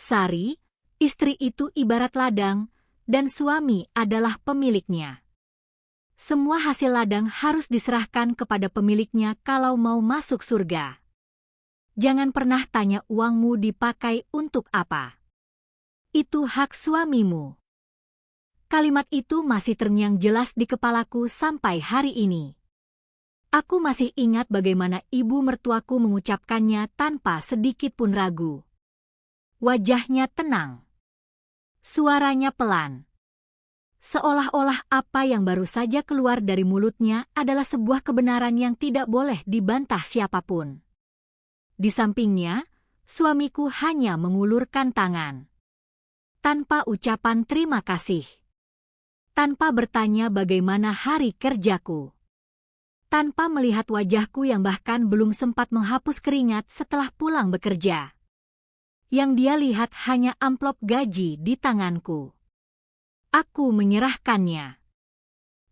Sari, istri itu ibarat ladang, dan suami adalah pemiliknya. Semua hasil ladang harus diserahkan kepada pemiliknya kalau mau masuk surga. Jangan pernah tanya uangmu dipakai untuk apa. Itu hak suamimu. Kalimat itu masih terngiang jelas di kepalaku sampai hari ini. Aku masih ingat bagaimana ibu mertuaku mengucapkannya tanpa sedikit pun ragu. Wajahnya tenang. Suaranya pelan. Seolah-olah apa yang baru saja keluar dari mulutnya adalah sebuah kebenaran yang tidak boleh dibantah siapapun. Di sampingnya, suamiku hanya mengulurkan tangan. Tanpa ucapan terima kasih. Tanpa bertanya bagaimana hari kerjaku. Tanpa melihat wajahku yang bahkan belum sempat menghapus keringat setelah pulang bekerja. Yang dia lihat hanya amplop gaji di tanganku. Aku menyerahkannya.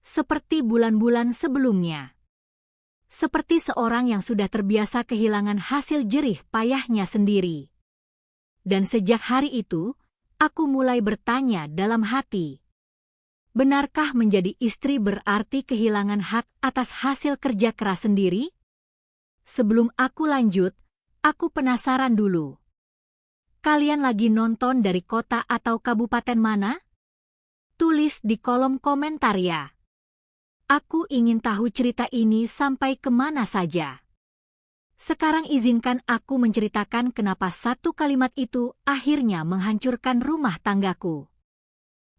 Seperti bulan-bulan sebelumnya. Seperti seorang yang sudah terbiasa kehilangan hasil jerih payahnya sendiri. Dan sejak hari itu, aku mulai bertanya dalam hati. Benarkah menjadi istri berarti kehilangan hak atas hasil kerja keras sendiri? Sebelum aku lanjut, aku penasaran dulu. Kalian lagi nonton dari kota atau kabupaten mana? Tulis di kolom komentar ya. Aku ingin tahu cerita ini sampai kemana saja. Sekarang izinkan aku menceritakan kenapa satu kalimat itu akhirnya menghancurkan rumah tanggaku.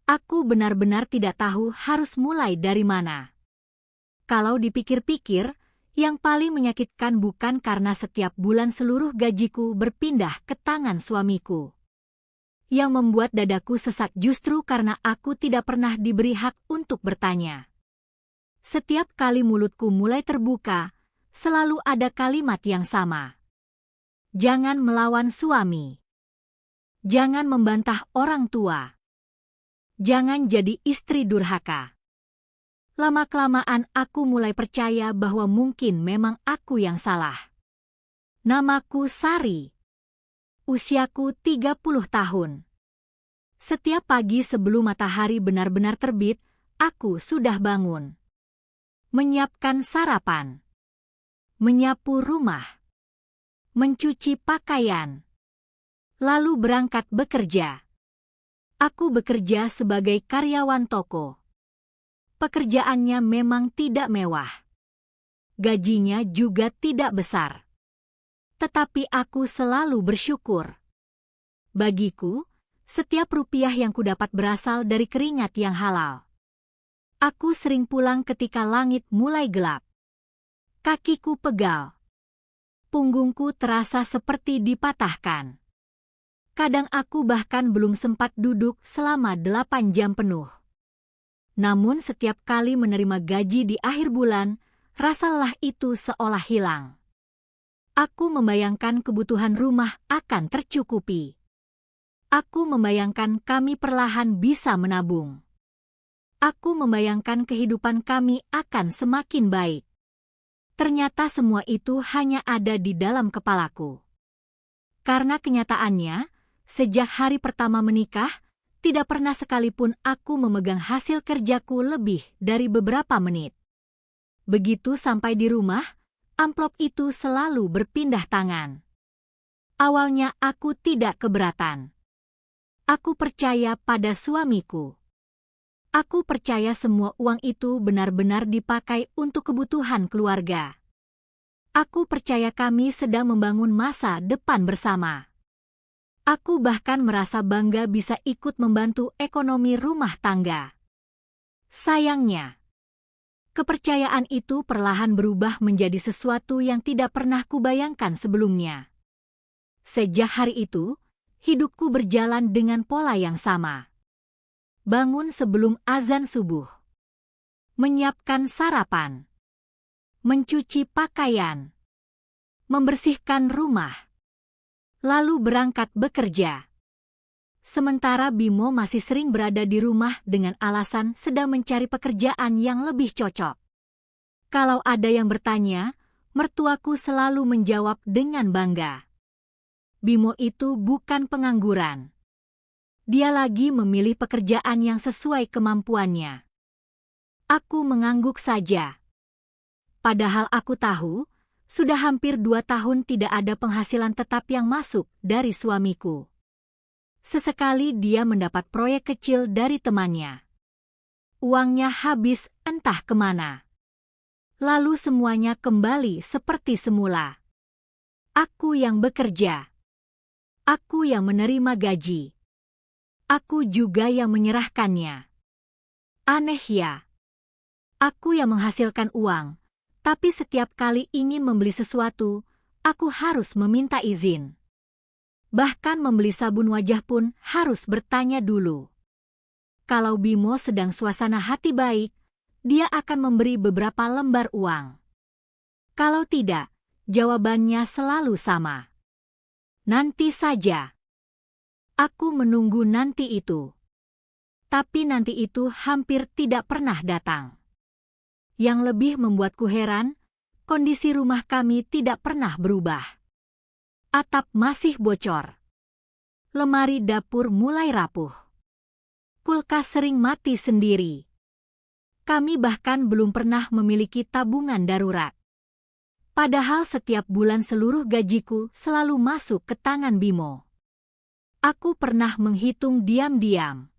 Aku benar-benar tidak tahu harus mulai dari mana. Kalau dipikir-pikir, yang paling menyakitkan bukan karena setiap bulan seluruh gajiku berpindah ke tangan suamiku. Yang membuat dadaku sesak justru karena aku tidak pernah diberi hak untuk bertanya. Setiap kali mulutku mulai terbuka, selalu ada kalimat yang sama. Jangan melawan suami. Jangan membantah orang tua. Jangan jadi istri durhaka. Lama-kelamaan aku mulai percaya bahwa mungkin memang aku yang salah. Namaku Sari. Usiaku 30 tahun. Setiap pagi sebelum matahari benar-benar terbit, aku sudah bangun. Menyiapkan sarapan. Menyapu rumah. Mencuci pakaian. Lalu berangkat bekerja. Aku bekerja sebagai karyawan toko. Pekerjaannya memang tidak mewah. Gajinya juga tidak besar. Tetapi aku selalu bersyukur. Bagiku, setiap rupiah yang kudapat berasal dari keringat yang halal. Aku sering pulang ketika langit mulai gelap. Kakiku pegal. Punggungku terasa seperti dipatahkan. Kadang aku bahkan belum sempat duduk selama 8 jam penuh. Namun setiap kali menerima gaji di akhir bulan, rasa lelah itu seolah hilang. Aku membayangkan kebutuhan rumah akan tercukupi. Aku membayangkan kami perlahan bisa menabung. Aku membayangkan kehidupan kami akan semakin baik. Ternyata semua itu hanya ada di dalam kepalaku. Karena kenyataannya, sejak hari pertama menikah, tidak pernah sekalipun aku memegang hasil kerjaku lebih dari beberapa menit. Begitu sampai di rumah, amplop itu selalu berpindah tangan. Awalnya aku tidak keberatan. Aku percaya pada suamiku. Aku percaya semua uang itu benar-benar dipakai untuk kebutuhan keluarga. Aku percaya kami sedang membangun masa depan bersama. Aku bahkan merasa bangga bisa ikut membantu ekonomi rumah tangga. Sayangnya, kepercayaan itu perlahan berubah menjadi sesuatu yang tidak pernah kubayangkan sebelumnya. Sejak hari itu, hidupku berjalan dengan pola yang sama. Bangun sebelum azan subuh. Menyiapkan sarapan. Mencuci pakaian. Membersihkan rumah. Lalu berangkat bekerja. Sementara Bimo masih sering berada di rumah dengan alasan sedang mencari pekerjaan yang lebih cocok. Kalau ada yang bertanya, mertuaku selalu menjawab dengan bangga. Bimo itu bukan pengangguran. Dia lagi memilih pekerjaan yang sesuai kemampuannya. Aku mengangguk saja. Padahal aku tahu, sudah hampir 2 tahun tidak ada penghasilan tetap yang masuk dari suamiku. Sesekali dia mendapat proyek kecil dari temannya. Uangnya habis entah kemana. Lalu semuanya kembali seperti semula. Aku yang bekerja. Aku yang menerima gaji. Aku juga yang menyerahkannya. Aneh ya. Aku yang menghasilkan uang, tapi setiap kali ingin membeli sesuatu, aku harus meminta izin. Bahkan membeli sabun wajah pun harus bertanya dulu. Kalau Bimo sedang suasana hati baik, dia akan memberi beberapa lembar uang. Kalau tidak, jawabannya selalu sama. Nanti saja. Aku menunggu nanti itu. Tapi nanti itu hampir tidak pernah datang. Yang lebih membuatku heran, kondisi rumah kami tidak pernah berubah. Atap masih bocor. Lemari dapur mulai rapuh. Kulkas sering mati sendiri. Kami bahkan belum pernah memiliki tabungan darurat. Padahal setiap bulan seluruh gajiku selalu masuk ke tangan Bimo. Aku pernah menghitung diam-diam.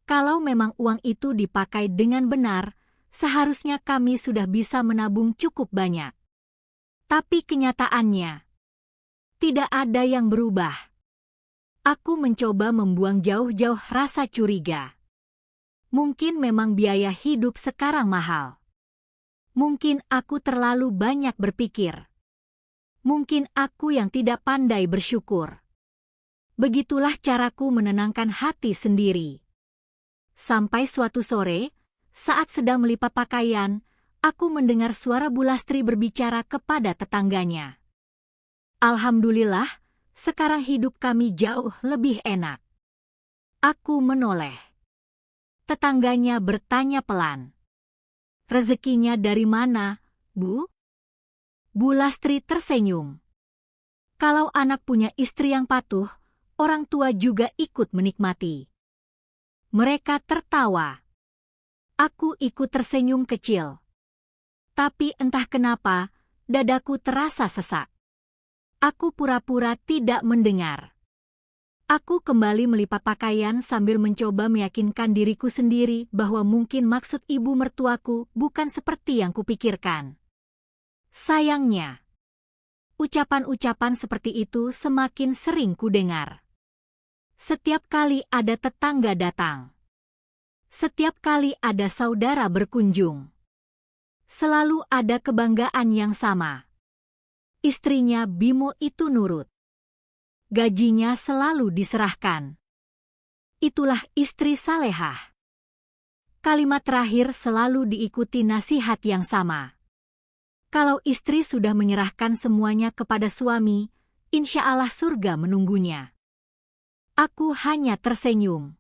Kalau memang uang itu dipakai dengan benar, seharusnya kami sudah bisa menabung cukup banyak. Tapi kenyataannya, tidak ada yang berubah. Aku mencoba membuang jauh-jauh rasa curiga. Mungkin memang biaya hidup sekarang mahal. Mungkin aku terlalu banyak berpikir. Mungkin aku yang tidak pandai bersyukur. Begitulah caraku menenangkan hati sendiri. Sampai suatu sore, saat sedang melipat pakaian, aku mendengar suara Bu Lastri berbicara kepada tetangganya. Alhamdulillah, sekarang hidup kami jauh lebih enak. Aku menoleh. Tetangganya bertanya pelan. Rezekinya dari mana, Bu? Bu Lastri tersenyum. Kalau anak punya istri yang patuh, orang tua juga ikut menikmati. Mereka tertawa. Aku ikut tersenyum kecil. Tapi entah kenapa, dadaku terasa sesak. Aku pura-pura tidak mendengar. Aku kembali melipat pakaian sambil mencoba meyakinkan diriku sendiri bahwa mungkin maksud ibu mertuaku bukan seperti yang kupikirkan. Sayangnya, ucapan-ucapan seperti itu semakin sering kudengar. Setiap kali ada tetangga datang. Setiap kali ada saudara berkunjung. Selalu ada kebanggaan yang sama. Istrinya Bimo itu nurut. Gajinya selalu diserahkan. Itulah istri salehah. Kalimat terakhir selalu diikuti nasihat yang sama. Kalau istri sudah menyerahkan semuanya kepada suami, insya Allah surga menunggunya. Aku hanya tersenyum.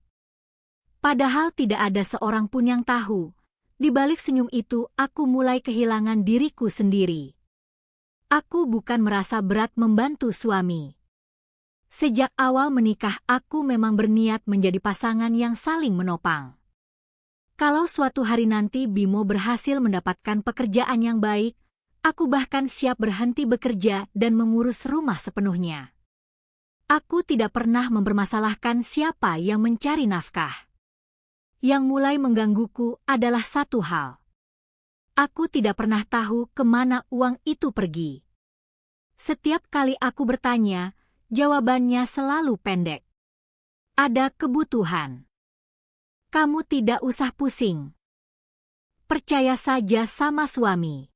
Padahal tidak ada seorang pun yang tahu, di balik senyum itu aku mulai kehilangan diriku sendiri. Aku bukan merasa berat membantu suami. Sejak awal menikah aku memang berniat menjadi pasangan yang saling menopang. Kalau suatu hari nanti Bimo berhasil mendapatkan pekerjaan yang baik, aku bahkan siap berhenti bekerja dan mengurus rumah sepenuhnya. Aku tidak pernah mempermasalahkan siapa yang mencari nafkah. Yang mulai menggangguku adalah satu hal. Aku tidak pernah tahu kemana uang itu pergi. Setiap kali aku bertanya, jawabannya selalu pendek. Ada kebutuhan. Kamu tidak usah pusing. Percaya saja sama suami.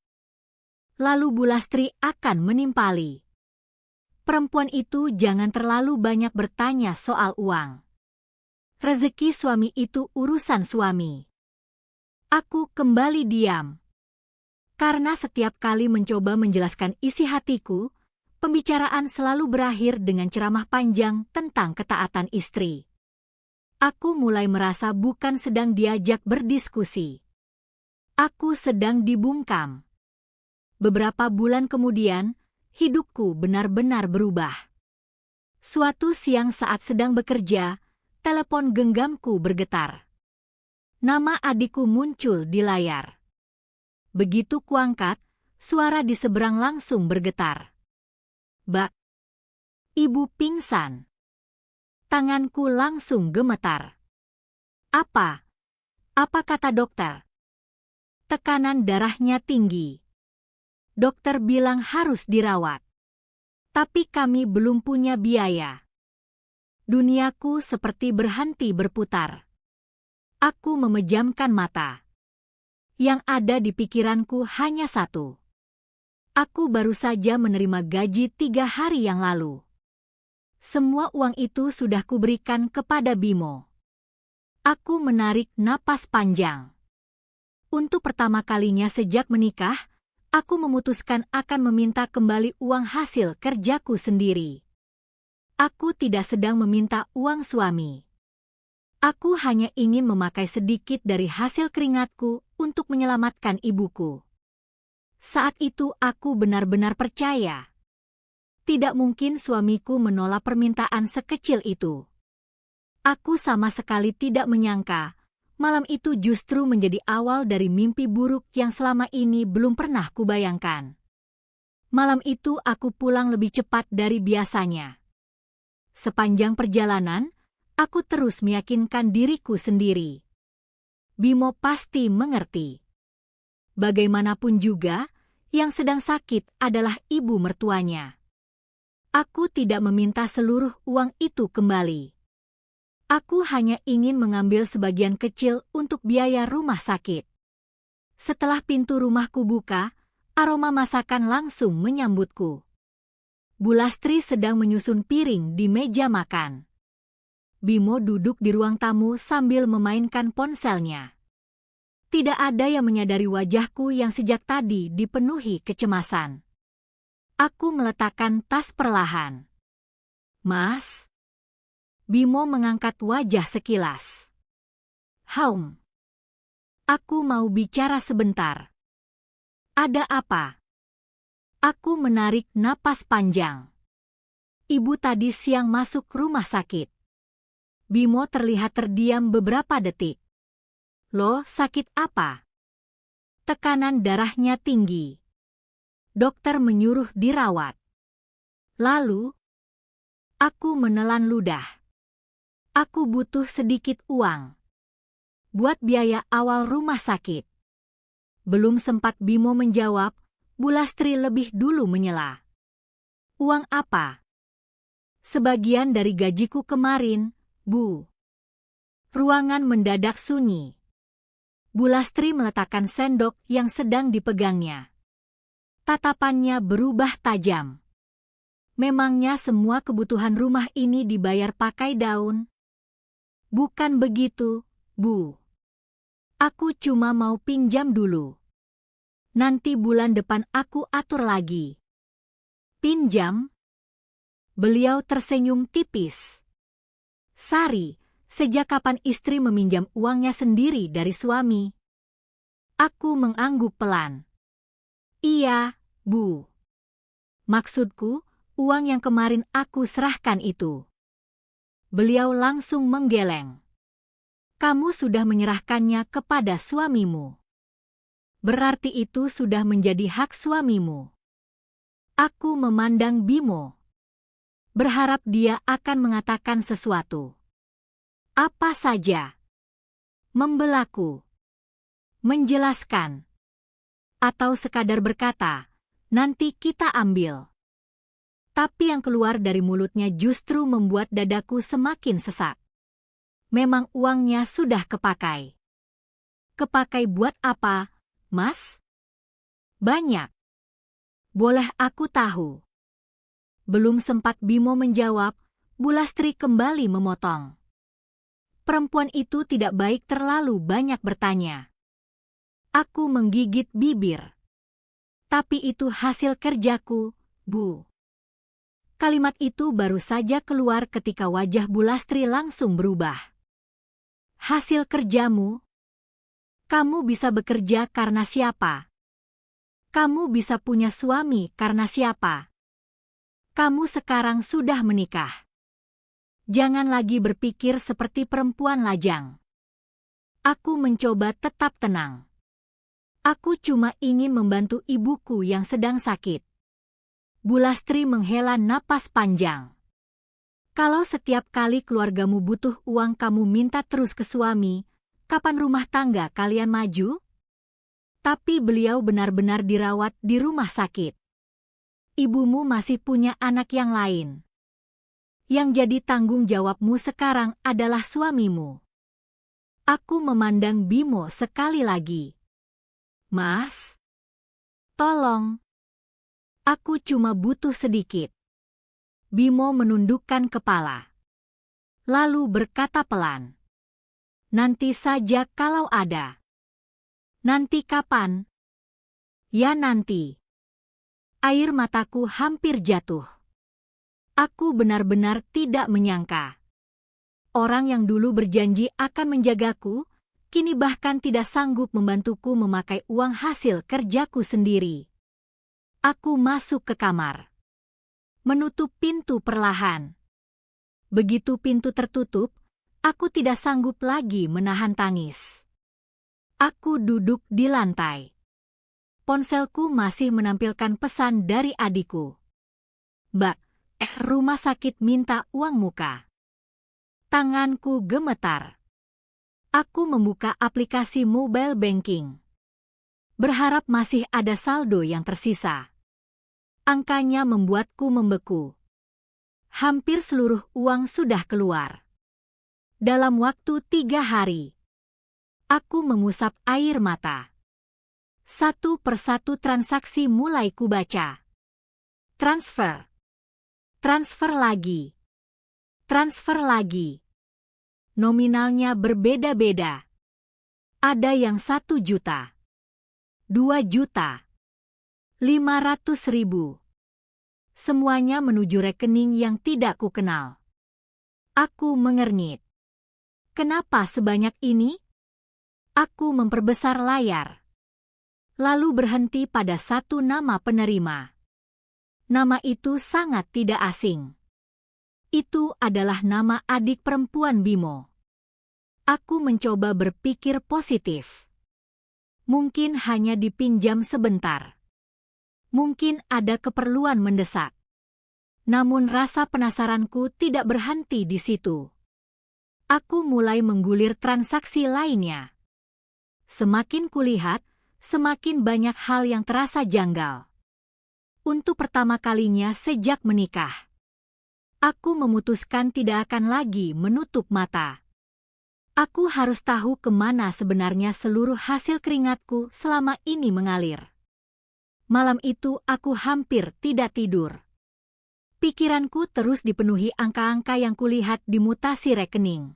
Lalu Bu Lastri akan menimpali. Perempuan itu jangan terlalu banyak bertanya soal uang. Rezeki suami itu urusan suami. Aku kembali diam. Karena setiap kali mencoba menjelaskan isi hatiku, pembicaraan selalu berakhir dengan ceramah panjang tentang ketaatan istri. Aku mulai merasa bukan sedang diajak berdiskusi. Aku sedang dibungkam. Beberapa bulan kemudian, hidupku benar-benar berubah. Suatu siang saat sedang bekerja, telepon genggamku bergetar. Nama adikku muncul di layar. Begitu kuangkat, suara di seberang langsung bergetar. "Mbak, ibu pingsan." Tanganku langsung gemetar. Apa? Apa kata dokter? Tekanan darahnya tinggi. Dokter bilang harus dirawat. Tapi kami belum punya biaya. Duniaku seperti berhenti berputar. Aku memejamkan mata. Yang ada di pikiranku hanya satu. Aku baru saja menerima gaji 3 hari yang lalu. Semua uang itu sudah kuberikan kepada Bimo. Aku menarik napas panjang. Untuk pertama kalinya sejak menikah, aku memutuskan akan meminta kembali uang hasil kerjaku sendiri. Aku tidak sedang meminta uang suami. Aku hanya ingin memakai sedikit dari hasil keringatku untuk menyelamatkan ibuku. Saat itu aku benar-benar percaya. Tidak mungkin suamiku menolak permintaan sekecil itu. Aku sama sekali tidak menyangka malam itu justru menjadi awal dari mimpi buruk yang selama ini belum pernah kubayangkan. Malam itu aku pulang lebih cepat dari biasanya. Sepanjang perjalanan, aku terus meyakinkan diriku sendiri. Bimo pasti mengerti. Bagaimanapun juga, yang sedang sakit adalah ibu mertuanya. Aku tidak meminta seluruh uang itu kembali. Aku hanya ingin mengambil sebagian kecil untuk biaya rumah sakit. Setelah pintu rumahku buka, aroma masakan langsung menyambutku. Bu Lastri sedang menyusun piring di meja makan. Bimo duduk di ruang tamu sambil memainkan ponselnya. Tidak ada yang menyadari wajahku yang sejak tadi dipenuhi kecemasan. Aku meletakkan tas perlahan. "Mas?" Bimo mengangkat wajah sekilas. "Haum. Aku mau bicara sebentar." "Ada apa?" Aku menarik napas panjang. Ibu tadi siang masuk rumah sakit. Bimo terlihat terdiam beberapa detik. "Loh, sakit apa?" "Tekanan darahnya tinggi. Dokter menyuruh dirawat." Lalu, aku menelan ludah. Aku butuh sedikit uang. Buat biaya awal rumah sakit. Belum sempat Bimo menjawab, Bu Lastri lebih dulu menyela. "Uang apa?" "Sebagian dari gajiku kemarin, Bu." Ruangan mendadak sunyi. Bu Lastri meletakkan sendok yang sedang dipegangnya. Tatapannya berubah tajam. "Memangnya semua kebutuhan rumah ini dibayar pakai daun?" "Bukan begitu, Bu. Aku cuma mau pinjam dulu. Nanti bulan depan aku atur lagi." "Pinjam?" Beliau tersenyum tipis. "Sari, sejak kapan istri meminjam uangnya sendiri dari suami?" Aku mengangguk pelan. "Iya, Bu. Maksudku, uang yang kemarin aku serahkan itu." Beliau langsung menggeleng. "Kamu sudah menyerahkannya kepada suamimu. Berarti itu sudah menjadi hak suamimu." Aku memandang Bimo. Berharap dia akan mengatakan sesuatu. Apa saja. Membelaku. Menjelaskan. Atau sekadar berkata, "Nanti kita ambil." Tapi yang keluar dari mulutnya justru membuat dadaku semakin sesak. Memang uangnya sudah kepakai. "Kepakai buat apa, Mas?" "Banyak." "Boleh aku tahu?" Belum sempat Bimo menjawab, Bu Lastri kembali memotong. Perempuan itu tidak baik terlalu banyak bertanya. Aku menggigit bibir. "Tapi itu hasil kerjaku, Bu." Kalimat itu baru saja keluar ketika wajah Bu Lastri langsung berubah. "Hasil kerjamu? Kamu bisa bekerja karena siapa? Kamu bisa punya suami karena siapa? Kamu sekarang sudah menikah. Jangan lagi berpikir seperti perempuan lajang. Aku mencoba tetap tenang. Aku cuma ingin membantu ibuku yang sedang sakit. Bulastri menghela napas panjang. Kalau setiap kali keluargamu butuh uang kamu minta terus ke suami, kapan rumah tangga kalian maju? Tapi beliau benar-benar dirawat di rumah sakit. Ibumu masih punya anak yang lain. Yang jadi tanggung jawabmu sekarang adalah suamimu. Aku memandang Bimo sekali lagi. Mas, tolong. Aku cuma butuh sedikit. Bimo menundukkan kepala. Lalu berkata pelan. Nanti saja kalau ada. Nanti kapan? Ya nanti. Air mataku hampir jatuh. Aku benar-benar tidak menyangka. Orang yang dulu berjanji akan menjagaku, kini bahkan tidak sanggup membantuku memakai uang hasil kerjaku sendiri. Aku masuk ke kamar. Menutup pintu perlahan. Begitu pintu tertutup, aku tidak sanggup lagi menahan tangis. Aku duduk di lantai. Ponselku masih menampilkan pesan dari adikku. Mbak, rumah sakit minta uang muka. Tanganku gemetar. Aku membuka aplikasi mobile banking. Berharap masih ada saldo yang tersisa. Angkanya membuatku membeku. Hampir seluruh uang sudah keluar. Dalam waktu 3 hari. Aku mengusap air mata. Satu persatu transaksi mulai kubaca. Transfer. Transfer lagi. Transfer lagi. Nominalnya berbeda-beda. Ada yang 1 juta, 2 juta, 500.000. Semuanya menuju rekening yang tidak kukenal. Aku mengernyit. Kenapa sebanyak ini? Aku memperbesar layar. Lalu berhenti pada satu nama penerima. Nama itu sangat tidak asing. Itu adalah nama adik perempuan Bimo. Aku mencoba berpikir positif. Mungkin hanya dipinjam sebentar. Mungkin ada keperluan mendesak. Namun rasa penasaranku tidak berhenti di situ. Aku mulai menggulir transaksi lainnya. Semakin kulihat, semakin banyak hal yang terasa janggal. Untuk pertama kalinya sejak menikah. Aku memutuskan tidak akan lagi menutup mata. Aku harus tahu kemana sebenarnya seluruh hasil keringatku selama ini mengalir. Malam itu aku hampir tidak tidur. Pikiranku terus dipenuhi angka-angka yang kulihat di mutasi rekening.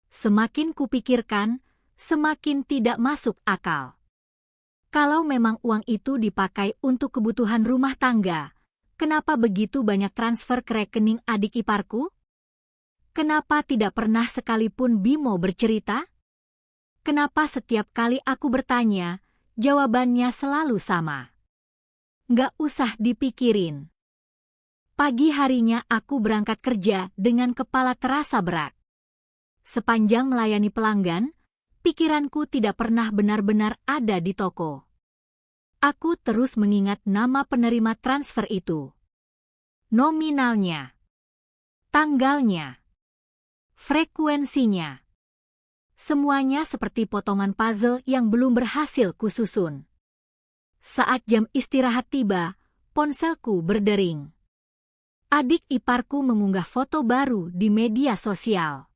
Semakin kupikirkan, semakin tidak masuk akal. Kalau memang uang itu dipakai untuk kebutuhan rumah tangga, kenapa begitu banyak transfer ke rekening adik iparku? Kenapa tidak pernah sekalipun Bimo bercerita? Kenapa setiap kali aku bertanya, jawabannya selalu sama? Nggak usah dipikirin. Pagi harinya aku berangkat kerja dengan kepala terasa berat. Sepanjang melayani pelanggan, pikiranku tidak pernah benar-benar ada di toko. Aku terus mengingat nama penerima transfer itu. Nominalnya. Tanggalnya. Frekuensinya. Semuanya seperti potongan puzzle yang belum berhasil kususun. Saat jam istirahat tiba, ponselku berdering. Adik iparku mengunggah foto baru di media sosial.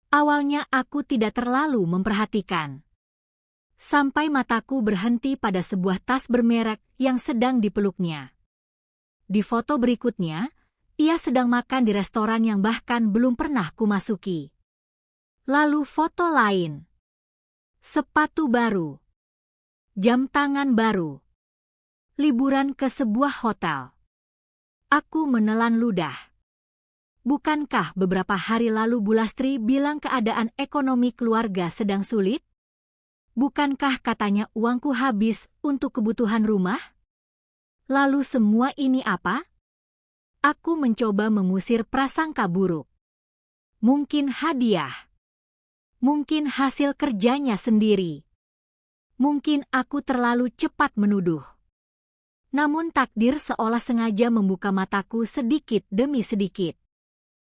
Awalnya aku tidak terlalu memperhatikan. Sampai mataku berhenti pada sebuah tas bermerek yang sedang dipeluknya. Di foto berikutnya, ia sedang makan di restoran yang bahkan belum pernah kumasuki. Lalu foto lain. Sepatu baru. Jam tangan baru. Liburan ke sebuah hotel. Aku menelan ludah. Bukankah beberapa hari lalu Bulastri bilang keadaan ekonomi keluarga sedang sulit? Bukankah katanya uangku habis untuk kebutuhan rumah? Lalu semua ini apa? Aku mencoba mengusir prasangka buruk. Mungkin hadiah. Mungkin hasil kerjanya sendiri. Mungkin aku terlalu cepat menuduh. Namun takdir seolah sengaja membuka mataku sedikit demi sedikit.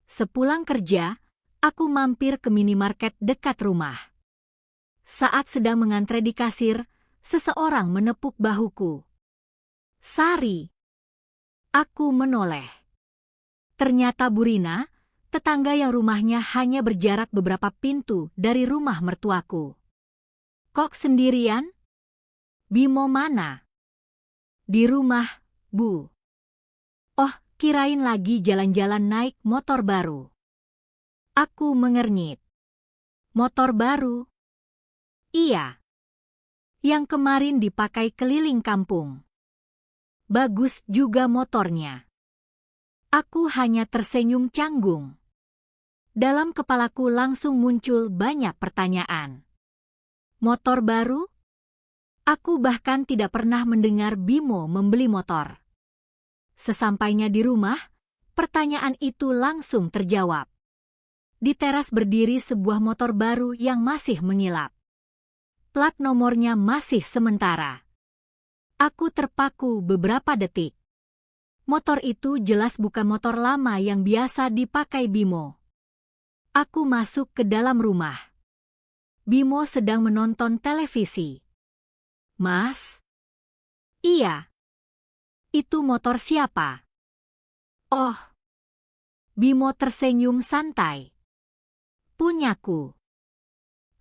Sepulang kerja, aku mampir ke minimarket dekat rumah. Saat sedang mengantre di kasir, seseorang menepuk bahuku. "Sari." Aku menoleh. Ternyata Bu Rina, tetangga yang rumahnya hanya berjarak beberapa pintu dari rumah mertuaku. "Kok sendirian?" "Bimo mana?" "Di rumah, Bu." "Oh, kirain lagi jalan-jalan naik motor baru." Aku mengernyit. "Motor baru?" "Iya. Yang kemarin dipakai keliling kampung." "Bagus juga motornya." Aku hanya tersenyum canggung. Dalam kepalaku langsung muncul banyak pertanyaan. Motor baru? Aku bahkan tidak pernah mendengar Bimo membeli motor. Sesampainya di rumah, pertanyaan itu langsung terjawab. Di teras berdiri sebuah motor baru yang masih mengilap. Plat nomornya masih sementara. Aku terpaku beberapa detik. Motor itu jelas bukan motor lama yang biasa dipakai Bimo. Aku masuk ke dalam rumah. Bimo sedang menonton televisi. "Mas?" "Iya." "Itu motor siapa?" "Oh." Bimo tersenyum santai. "Punyaku."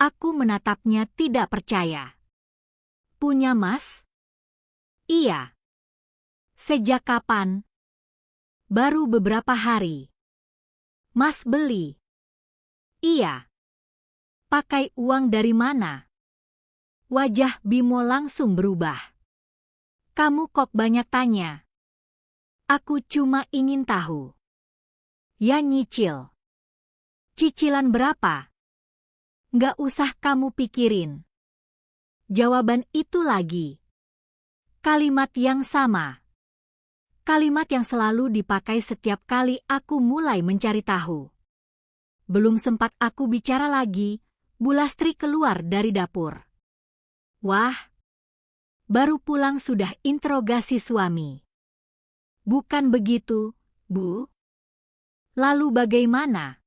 Aku menatapnya tidak percaya. "Punya Mas?" "Iya." "Sejak kapan?" "Baru beberapa hari." "Mas beli?" "Iya." "Pakai uang dari mana?" Wajah Bimo langsung berubah. "Kamu kok banyak tanya?" "Aku cuma ingin tahu." "Ya nyicil." "Cicilan berapa?" "Nggak usah kamu pikirin." Jawaban itu lagi. Kalimat yang sama. Kalimat yang selalu dipakai setiap kali aku mulai mencari tahu. Belum sempat aku bicara lagi, Bu Lastri keluar dari dapur. "Wah, baru pulang sudah interogasi suami." "Bukan begitu, Bu." "Lalu bagaimana?"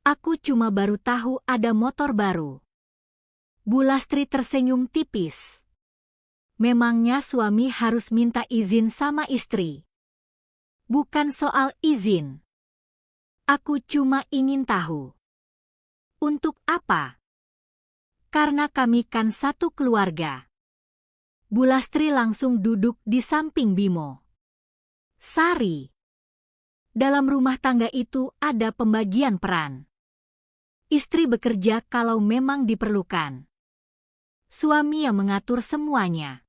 "Aku cuma baru tahu ada motor baru." Bu Lastri tersenyum tipis. Memangnya suami harus minta izin sama istri? "Bukan soal izin. Aku cuma ingin tahu." "Untuk apa?" "Karena kami kan satu keluarga." Bu Lastri langsung duduk di samping Bimo. "Sari, dalam rumah tangga itu ada pembagian peran. Istri bekerja kalau memang diperlukan. Suami yang mengatur semuanya.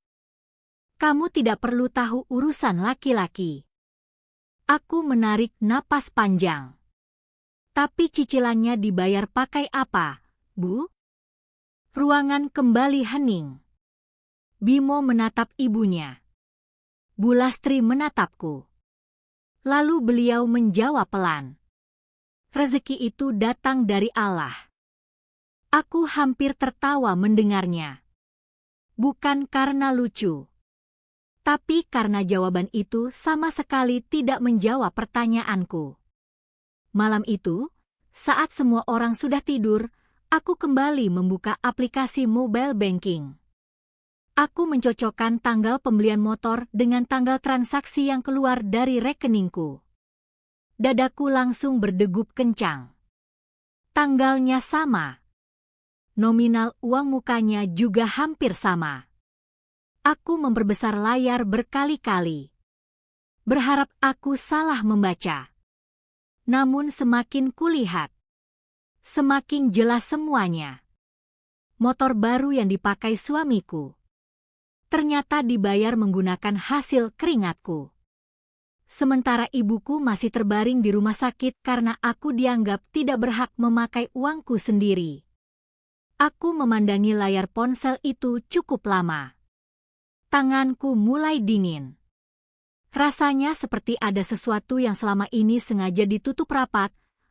Kamu tidak perlu tahu urusan laki-laki." Aku menarik napas panjang. "Tapi cicilannya dibayar pakai apa, Bu?" Ruangan kembali hening. Bimo menatap ibunya. Bu Lastri menatapku. Lalu beliau menjawab pelan. "Rezeki itu datang dari Allah." Aku hampir tertawa mendengarnya. Bukan karena lucu, tapi karena jawaban itu sama sekali tidak menjawab pertanyaanku. Malam itu, saat semua orang sudah tidur, aku kembali membuka aplikasi mobile banking. Aku mencocokkan tanggal pembelian motor dengan tanggal transaksi yang keluar dari rekeningku. Dadaku langsung berdegup kencang. Tanggalnya sama. Nominal uang mukanya juga hampir sama. Aku memperbesar layar berkali-kali. Berharap aku salah membaca. Namun semakin kulihat, semakin jelas semuanya. Motor baru yang dipakai suamiku ternyata dibayar menggunakan hasil keringatku. Sementara ibuku masih terbaring di rumah sakit karena aku dianggap tidak berhak memakai uangku sendiri. Aku memandangi layar ponsel itu cukup lama. Tanganku mulai dingin. Rasanya seperti ada sesuatu yang selama ini sengaja ditutup rapat,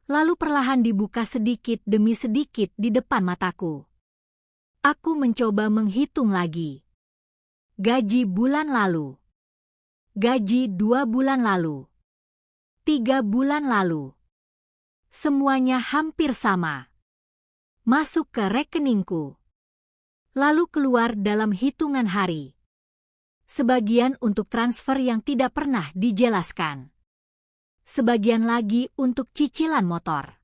lalu perlahan dibuka sedikit demi sedikit di depan mataku. Aku mencoba menghitung lagi. Gaji bulan lalu. Gaji 2 bulan lalu. 3 bulan lalu. Semuanya hampir sama. Masuk ke rekeningku. Lalu keluar dalam hitungan hari. Sebagian untuk transfer yang tidak pernah dijelaskan. Sebagian lagi untuk cicilan motor.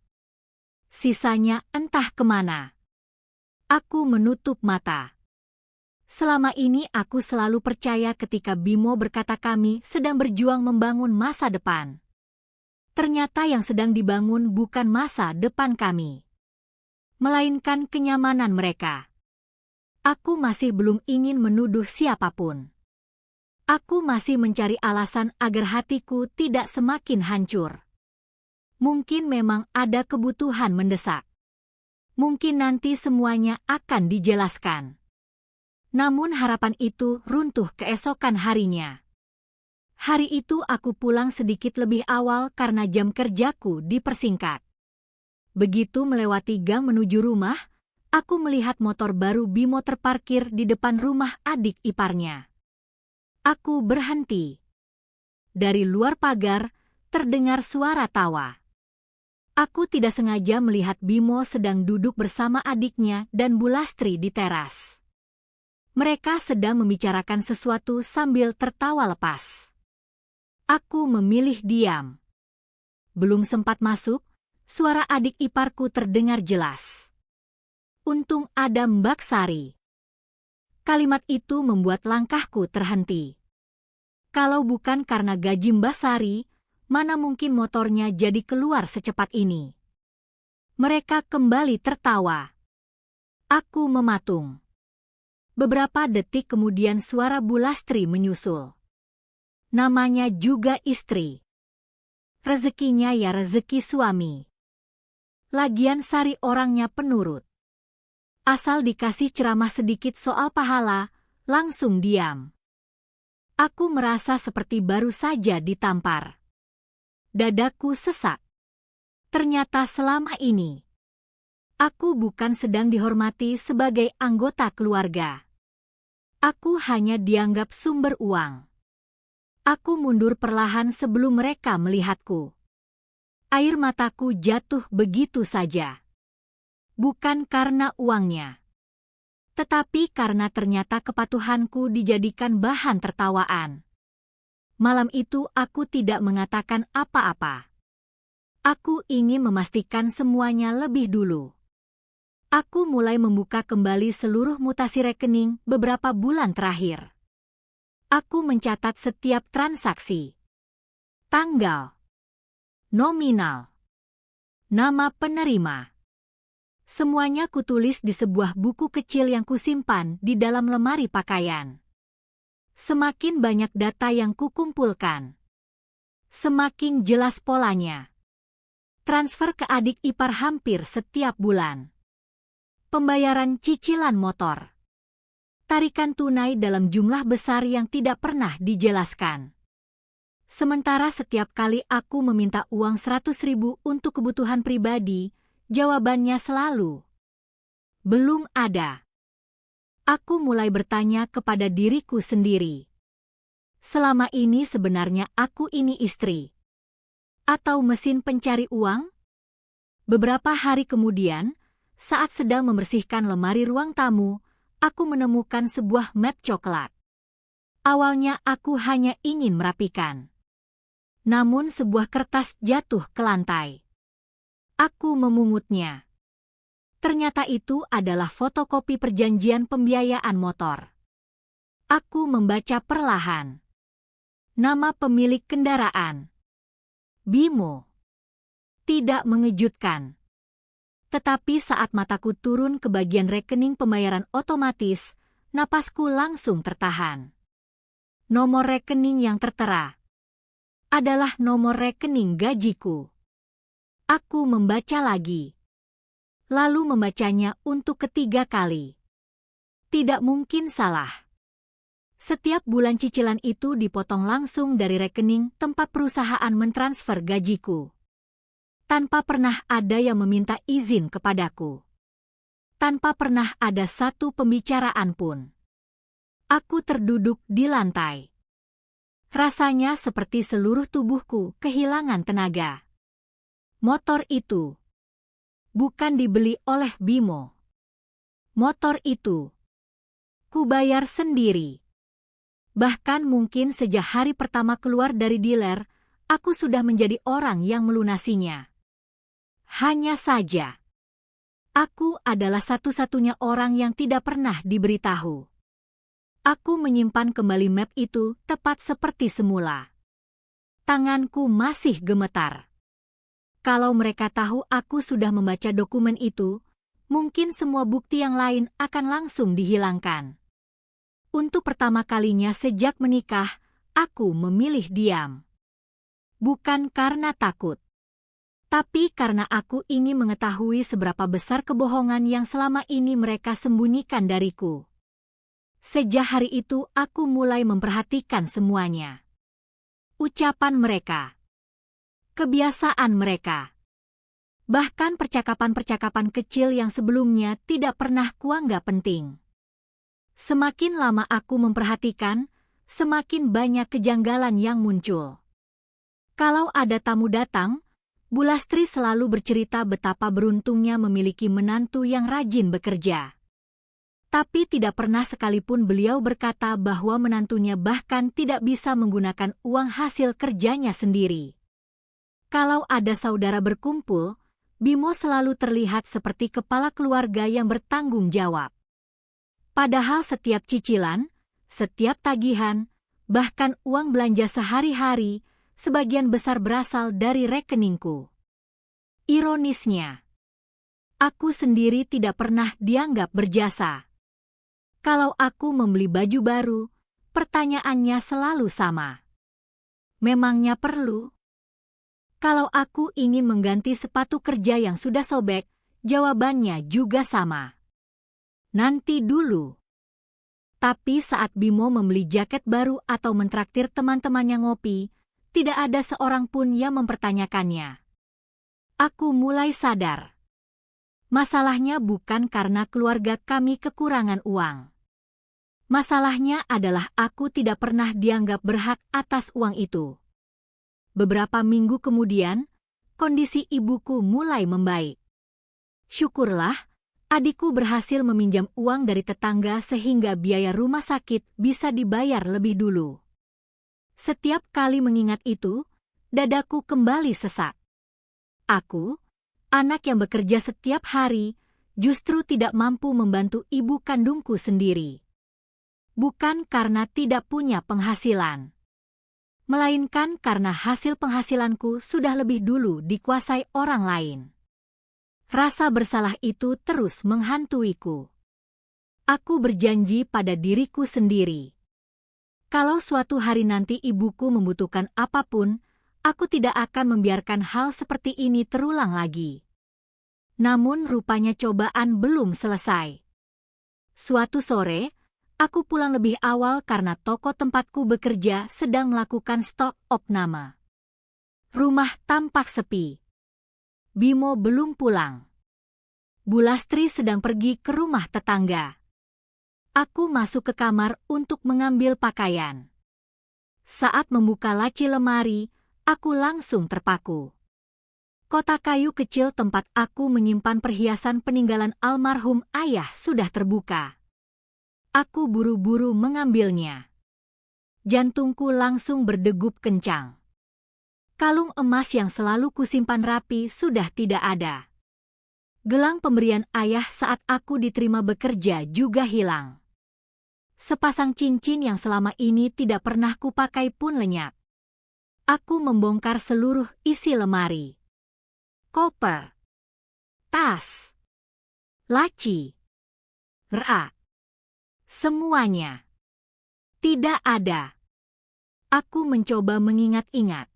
Sisanya entah kemana. Aku menutup mata. Selama ini aku selalu percaya ketika Bimo berkata kami sedang berjuang membangun masa depan. Ternyata yang sedang dibangun bukan masa depan kami, melainkan kenyamanan mereka. Aku masih belum ingin menuduh siapapun. Aku masih mencari alasan agar hatiku tidak semakin hancur. Mungkin memang ada kebutuhan mendesak. Mungkin nanti semuanya akan dijelaskan. Namun harapan itu runtuh keesokan harinya. Hari itu aku pulang sedikit lebih awal karena jam kerjaku dipersingkat. Begitu melewati gang menuju rumah, aku melihat motor baru Bimo terparkir di depan rumah adik iparnya. Aku berhenti. Dari luar pagar, terdengar suara tawa. Aku tidak sengaja melihat Bimo sedang duduk bersama adiknya dan Bu Lastri di teras. Mereka sedang membicarakan sesuatu sambil tertawa lepas. Aku memilih diam. Belum sempat masuk, suara adik iparku terdengar jelas. Untung ada Mbak Sari. Kalimat itu membuat langkahku terhenti. Kalau bukan karena gaji Mbak Sari, mana mungkin motornya jadi keluar secepat ini. Mereka kembali tertawa. Aku mematung. Beberapa detik kemudian suara Bu Lastri menyusul. Namanya juga istri. Rezekinya ya rezeki suami. Lagian Sari orangnya penurut. Asal dikasih ceramah sedikit soal pahala, langsung diam. Aku merasa seperti baru saja ditampar. Dadaku sesak. Ternyata selama ini, aku bukan sedang dihormati sebagai anggota keluarga. Aku hanya dianggap sumber uang. Aku mundur perlahan sebelum mereka melihatku. Air mataku jatuh begitu saja. Bukan karena uangnya, tetapi karena ternyata kepatuhanku dijadikan bahan tertawaan. Malam itu aku tidak mengatakan apa-apa. Aku ingin memastikan semuanya lebih dulu. Aku mulai membuka kembali seluruh mutasi rekening beberapa bulan terakhir. Aku mencatat setiap transaksi. Tanggal. Nominal. Nama penerima. Semuanya kutulis di sebuah buku kecil yang kusimpan di dalam lemari pakaian. Semakin banyak data yang kukumpulkan, semakin jelas polanya. Transfer ke adik ipar hampir setiap bulan. Pembayaran cicilan motor. Tarikan tunai dalam jumlah besar yang tidak pernah dijelaskan. Sementara setiap kali aku meminta uang 100.000 untuk kebutuhan pribadi, jawabannya selalu, belum ada. Aku mulai bertanya kepada diriku sendiri. Selama ini sebenarnya aku ini istri? Atau mesin pencari uang? Beberapa hari kemudian, saat sedang membersihkan lemari ruang tamu, aku menemukan sebuah map coklat. Awalnya aku hanya ingin merapikan. Namun sebuah kertas jatuh ke lantai. Aku memungutnya. Ternyata itu adalah fotokopi perjanjian pembiayaan motor. Aku membaca perlahan. Nama pemilik kendaraan. Bimo. Tidak mengejutkan. Tetapi saat mataku turun ke bagian rekening pembayaran otomatis, napasku langsung tertahan. Nomor rekening yang tertera adalah nomor rekening gajiku. Aku membaca lagi. Lalu membacanya untuk ketiga kali. Tidak mungkin salah. Setiap bulan cicilan itu dipotong langsung dari rekening tempat perusahaan mentransfer gajiku. tanpa pernah ada yang meminta izin kepadaku. Tanpa pernah ada satu pembicaraan pun. Aku terduduk di lantai. Rasanya seperti seluruh tubuhku kehilangan tenaga. Motor itu bukan dibeli oleh Bimo. Motor itu kubayar sendiri. Bahkan mungkin sejak hari pertama keluar dari dealer, aku sudah menjadi orang yang melunasinya. Hanya saja, aku adalah satu-satunya orang yang tidak pernah diberitahu. Aku menyimpan kembali map itu tepat seperti semula. Tanganku masih gemetar. Kalau mereka tahu aku sudah membaca dokumen itu, mungkin semua bukti yang lain akan langsung dihilangkan. Untuk pertama kalinya sejak menikah, aku memilih diam. Bukan karena takut, tapi karena aku ingin mengetahui seberapa besar kebohongan yang selama ini mereka sembunyikan dariku. Sejak hari itu aku mulai memperhatikan semuanya. Ucapan mereka, kebiasaan mereka, bahkan percakapan-percakapan kecil yang sebelumnya tidak pernah kuanggap penting. Semakin lama aku memperhatikan, semakin banyak kejanggalan yang muncul. Kalau ada tamu datang, Bulastri selalu bercerita betapa beruntungnya memiliki menantu yang rajin bekerja. Tapi tidak pernah sekalipun beliau berkata bahwa menantunya bahkan tidak bisa menggunakan uang hasil kerjanya sendiri. Kalau ada saudara berkumpul, Bimo selalu terlihat seperti kepala keluarga yang bertanggung jawab. Padahal setiap cicilan, setiap tagihan, bahkan uang belanja sehari-hari, sebagian besar berasal dari rekeningku. Ironisnya, aku sendiri tidak pernah dianggap berjasa. Kalau aku membeli baju baru, pertanyaannya selalu sama. Memangnya perlu? Kalau aku ingin mengganti sepatu kerja yang sudah sobek, jawabannya juga sama. Nanti dulu. Tapi saat Bimo membeli jaket baru atau mentraktir teman-temannya ngopi, tidak ada seorang pun yang mempertanyakannya. Aku mulai sadar. Masalahnya bukan karena keluarga kami kekurangan uang. Masalahnya adalah aku tidak pernah dianggap berhak atas uang itu. Beberapa minggu kemudian, kondisi ibuku mulai membaik. Syukurlah, adikku berhasil meminjam uang dari tetangga sehingga biaya rumah sakit bisa dibayar lebih dulu. Setiap kali mengingat itu, dadaku kembali sesak. Aku, anak yang bekerja setiap hari, justru tidak mampu membantu ibu kandungku sendiri. Bukan karena tidak punya penghasilan, melainkan karena hasil penghasilanku sudah lebih dulu dikuasai orang lain. Rasa bersalah itu terus menghantuiku. Aku berjanji pada diriku sendiri. Kalau suatu hari nanti ibuku membutuhkan apapun, aku tidak akan membiarkan hal seperti ini terulang lagi. Namun rupanya cobaan belum selesai. Suatu sore, aku pulang lebih awal karena toko tempatku bekerja sedang melakukan stok opname. Rumah tampak sepi. Bimo belum pulang. Bulastri sedang pergi ke rumah tetangga. Aku masuk ke kamar untuk mengambil pakaian. Saat membuka laci lemari, aku langsung terpaku. Kotak kayu kecil tempat aku menyimpan perhiasan peninggalan almarhum ayah sudah terbuka. Aku buru-buru mengambilnya. Jantungku langsung berdegup kencang. Kalung emas yang selalu kusimpan rapi sudah tidak ada. Gelang pemberian ayah saat aku diterima bekerja juga hilang. Sepasang cincin yang selama ini tidak pernah kupakai pun lenyap. Aku membongkar seluruh isi lemari. Koper, tas, laci, rak. Semuanya. Tidak ada. Aku mencoba mengingat-ingat.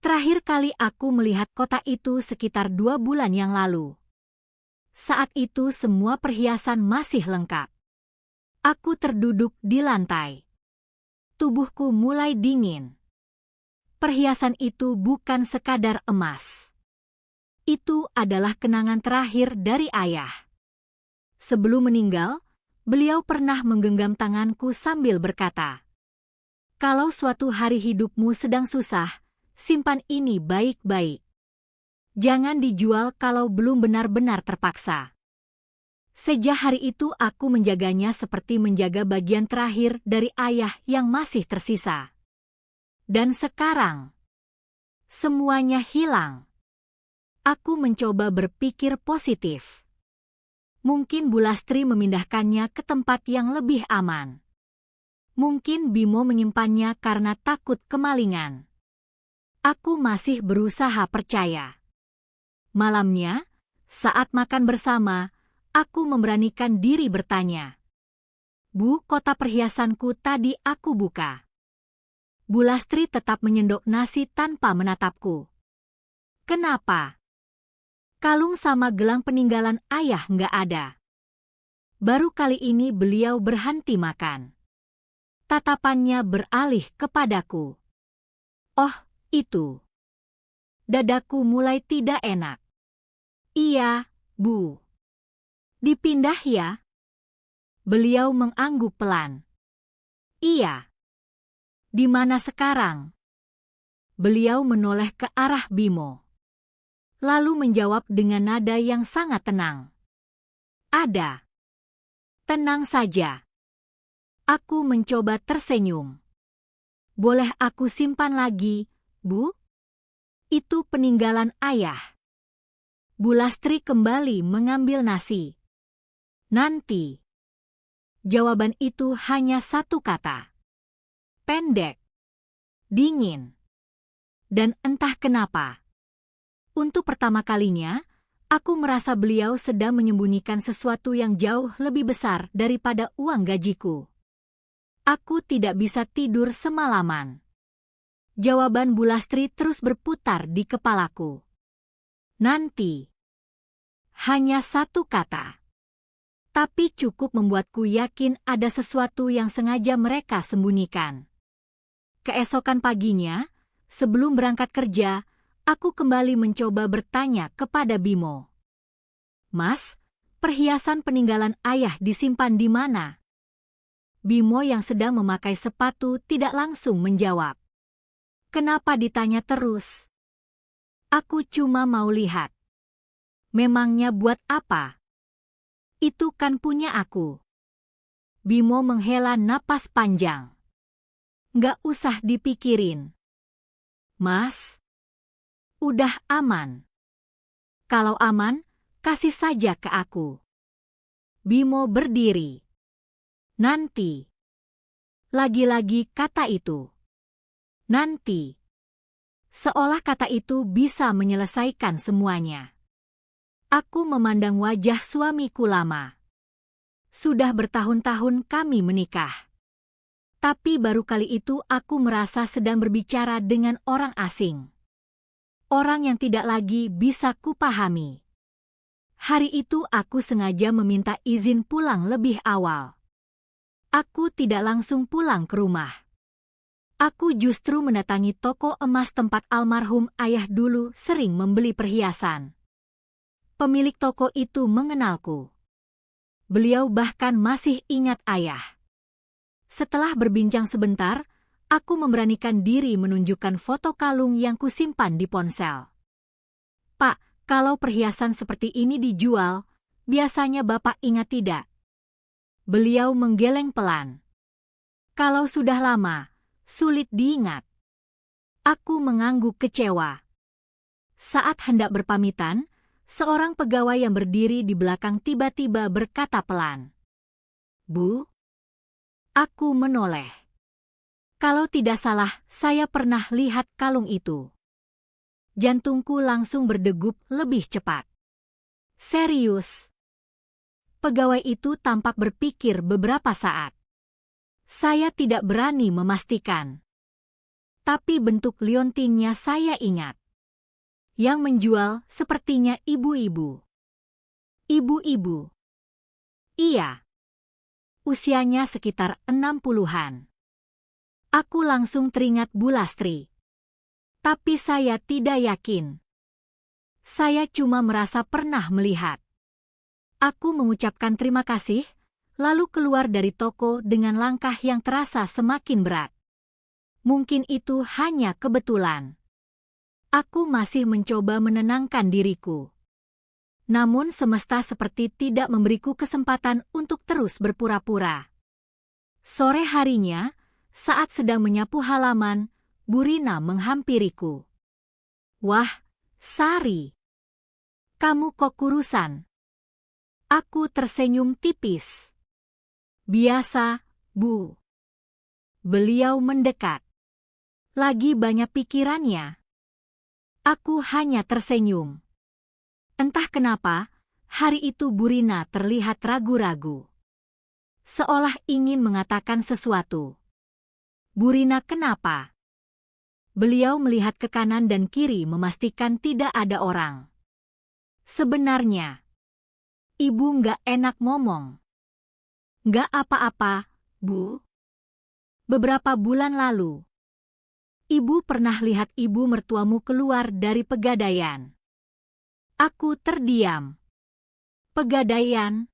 Terakhir kali aku melihat kotak itu sekitar 2 bulan yang lalu. Saat itu semua perhiasan masih lengkap. Aku terduduk di lantai. Tubuhku mulai dingin. Perhiasan itu bukan sekadar emas. Itu adalah kenangan terakhir dari ayah. Sebelum meninggal, beliau pernah menggenggam tanganku sambil berkata, "Kalau suatu hari hidupmu sedang susah, simpan ini baik-baik. Jangan dijual kalau belum benar-benar terpaksa." Sejak hari itu aku menjaganya seperti menjaga bagian terakhir dari ayah yang masih tersisa. Dan sekarang, semuanya hilang. Aku mencoba berpikir positif. Mungkin Bu Lastri memindahkannya ke tempat yang lebih aman. Mungkin Bimo menyimpannya karena takut kemalingan. Aku masih berusaha percaya. Malamnya, saat makan bersama, aku memberanikan diri bertanya, "Bu, kotak perhiasanku tadi aku buka." Bu Lastri tetap menyendok nasi tanpa menatapku. "Kenapa?" "Kalung sama gelang peninggalan ayah nggak ada." Baru kali ini beliau berhenti makan. Tatapannya beralih kepadaku. "Oh, itu." Dadaku mulai tidak enak. "Iya, Bu." "Dipindah ya?" Beliau mengangguk pelan. "Iya." "Di mana sekarang?" Beliau menoleh ke arah Bimo. Lalu menjawab dengan nada yang sangat tenang. "Ada." "Tenang saja." Aku mencoba tersenyum. "Boleh aku simpan lagi, Bu? Itu peninggalan ayah." Bu Lastri kembali mengambil nasi. "Nanti." Jawaban itu hanya satu kata. Pendek. Dingin. Dan entah kenapa, untuk pertama kalinya, aku merasa beliau sedang menyembunyikan sesuatu yang jauh lebih besar daripada uang gajiku. Aku tidak bisa tidur semalaman. Jawaban Bu Lastri terus berputar di kepalaku. Nanti. Hanya satu kata. Tapi cukup membuatku yakin ada sesuatu yang sengaja mereka sembunyikan. Keesokan paginya, sebelum berangkat kerja, aku kembali mencoba bertanya kepada Bimo. "Mas, perhiasan peninggalan ayah disimpan di mana?" Bimo yang sedang memakai sepatu tidak langsung menjawab. "Kenapa ditanya terus?" "Aku cuma mau lihat." "Memangnya buat apa?" "Itu kan punya aku." Bimo menghela napas panjang. "Nggak usah dipikirin, Mas. Udah aman. Kalau aman, kasih saja ke aku." Bimo berdiri. "Nanti." Lagi-lagi kata itu. Nanti. Seolah kata itu bisa menyelesaikan semuanya. Aku memandang wajah suamiku lama. Sudah bertahun-tahun kami menikah. Tapi baru kali itu aku merasa sedang berbicara dengan orang asing. Orang yang tidak lagi bisa kupahami. Hari itu aku sengaja meminta izin pulang lebih awal. Aku tidak langsung pulang ke rumah. Aku justru mendatangi toko emas tempat almarhum ayah dulu sering membeli perhiasan. Pemilik toko itu mengenalku. Beliau bahkan masih ingat ayah. Setelah berbincang sebentar, aku memberanikan diri menunjukkan foto kalung yang kusimpan di ponsel. "Pak, kalau perhiasan seperti ini dijual, biasanya Bapak ingat tidak?" Beliau menggeleng pelan. "Kalau sudah lama, sulit diingat." Aku mengangguk kecewa. Saat hendak berpamitan, seorang pegawai yang berdiri di belakang tiba-tiba berkata pelan, "Bu?" Aku menoleh. Kalau tidak salah, saya pernah lihat kalung itu. Jantungku langsung berdegup lebih cepat. "Serius?" Pegawai itu tampak berpikir beberapa saat. Saya tidak berani memastikan. Tapi bentuk liontinnya saya ingat. Yang menjual sepertinya ibu-ibu. Ibu-ibu. Iya. Usianya sekitar 60-an. Aku langsung teringat Bu Lastri. Tapi saya tidak yakin. Saya cuma merasa pernah melihat. Aku mengucapkan terima kasih, lalu keluar dari toko dengan langkah yang terasa semakin berat. Mungkin itu hanya kebetulan. Aku masih mencoba menenangkan diriku. Namun semesta seperti tidak memberiku kesempatan untuk terus berpura-pura. Sore harinya, saat sedang menyapu halaman, Bu Rina menghampiriku. "Wah, Sari, kamu kok kurusan?" Aku tersenyum tipis. "Biasa, Bu." Beliau mendekat. "Lagi banyak pikirannya." Aku hanya tersenyum. Entah kenapa, hari itu Bu Rina terlihat ragu-ragu. Seolah ingin mengatakan sesuatu. "Bu Rina, kenapa?" Beliau melihat ke kanan dan kiri memastikan tidak ada orang. "Sebenarnya, Ibu nggak enak ngomong." "Nggak apa-apa, Bu. Beberapa bulan lalu, Ibu pernah lihat ibu mertuamu keluar dari Pegadaian." Aku terdiam. "Pegadaian?"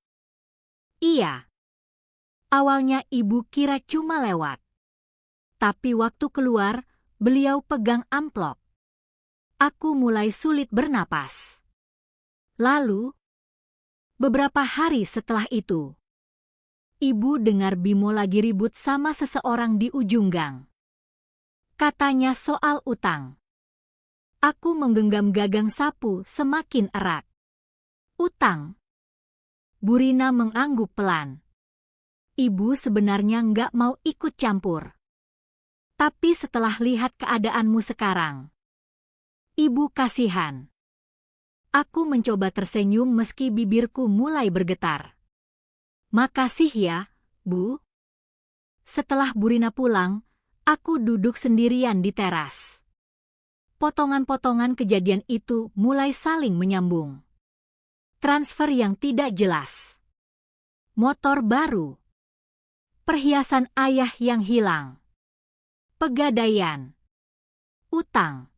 "Iya. Awalnya ibu kira cuma lewat. Tapi waktu keluar, beliau pegang amplop. Aku mulai sulit bernapas. Lalu, beberapa hari setelah itu, ibu dengar Bimo lagi ribut sama seseorang di ujung gang. Katanya soal utang. Aku menggenggam gagang sapu semakin erat. "Utang?" Bu Rina mengangguk pelan. "Ibu sebenarnya nggak mau ikut campur. Tapi setelah lihat keadaanmu sekarang, Ibu kasihan." Aku mencoba tersenyum meski bibirku mulai bergetar. "Makasih ya, Bu." Setelah Bu Rina pulang, aku duduk sendirian di teras. Potongan-potongan kejadian itu mulai saling menyambung. Transfer yang tidak jelas. Motor baru. Perhiasan ayah yang hilang. Pegadaian. Utang.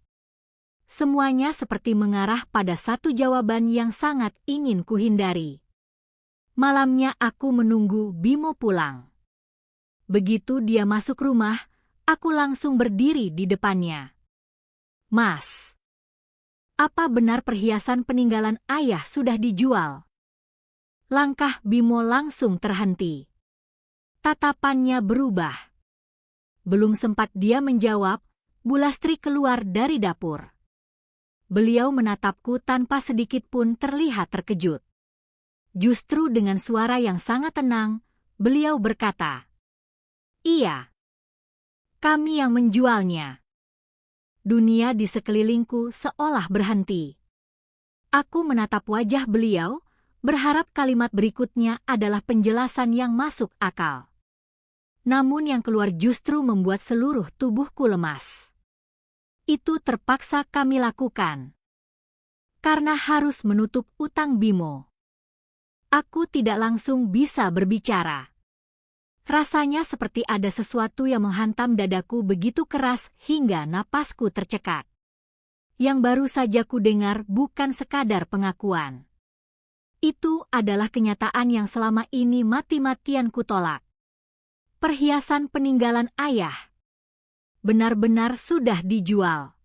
Semuanya seperti mengarah pada satu jawaban yang sangat ingin kuhindari. Malamnya aku menunggu Bimo pulang. Begitu dia masuk rumah, aku langsung berdiri di depannya. "Mas, apa benar perhiasan peninggalan ayah sudah dijual?" Langkah Bimo langsung terhenti. Tatapannya berubah. Belum sempat dia menjawab, Bu Lastri keluar dari dapur. Beliau menatapku tanpa sedikit pun terlihat terkejut. Justru dengan suara yang sangat tenang, beliau berkata, "Iya, kami yang menjualnya." Dunia di sekelilingku seolah berhenti. Aku menatap wajah beliau, berharap kalimat berikutnya adalah penjelasan yang masuk akal. Namun yang keluar justru membuat seluruh tubuhku lemas. Itu terpaksa kami lakukan. Karena harus menutup utang Bimo. Aku tidak langsung bisa berbicara. Rasanya seperti ada sesuatu yang menghantam dadaku begitu keras hingga napasku tercekat. Yang baru saja ku dengar bukan sekadar pengakuan. Itu adalah kenyataan yang selama ini mati-matian kutolak. Perhiasan peninggalan ayah benar-benar sudah dijual.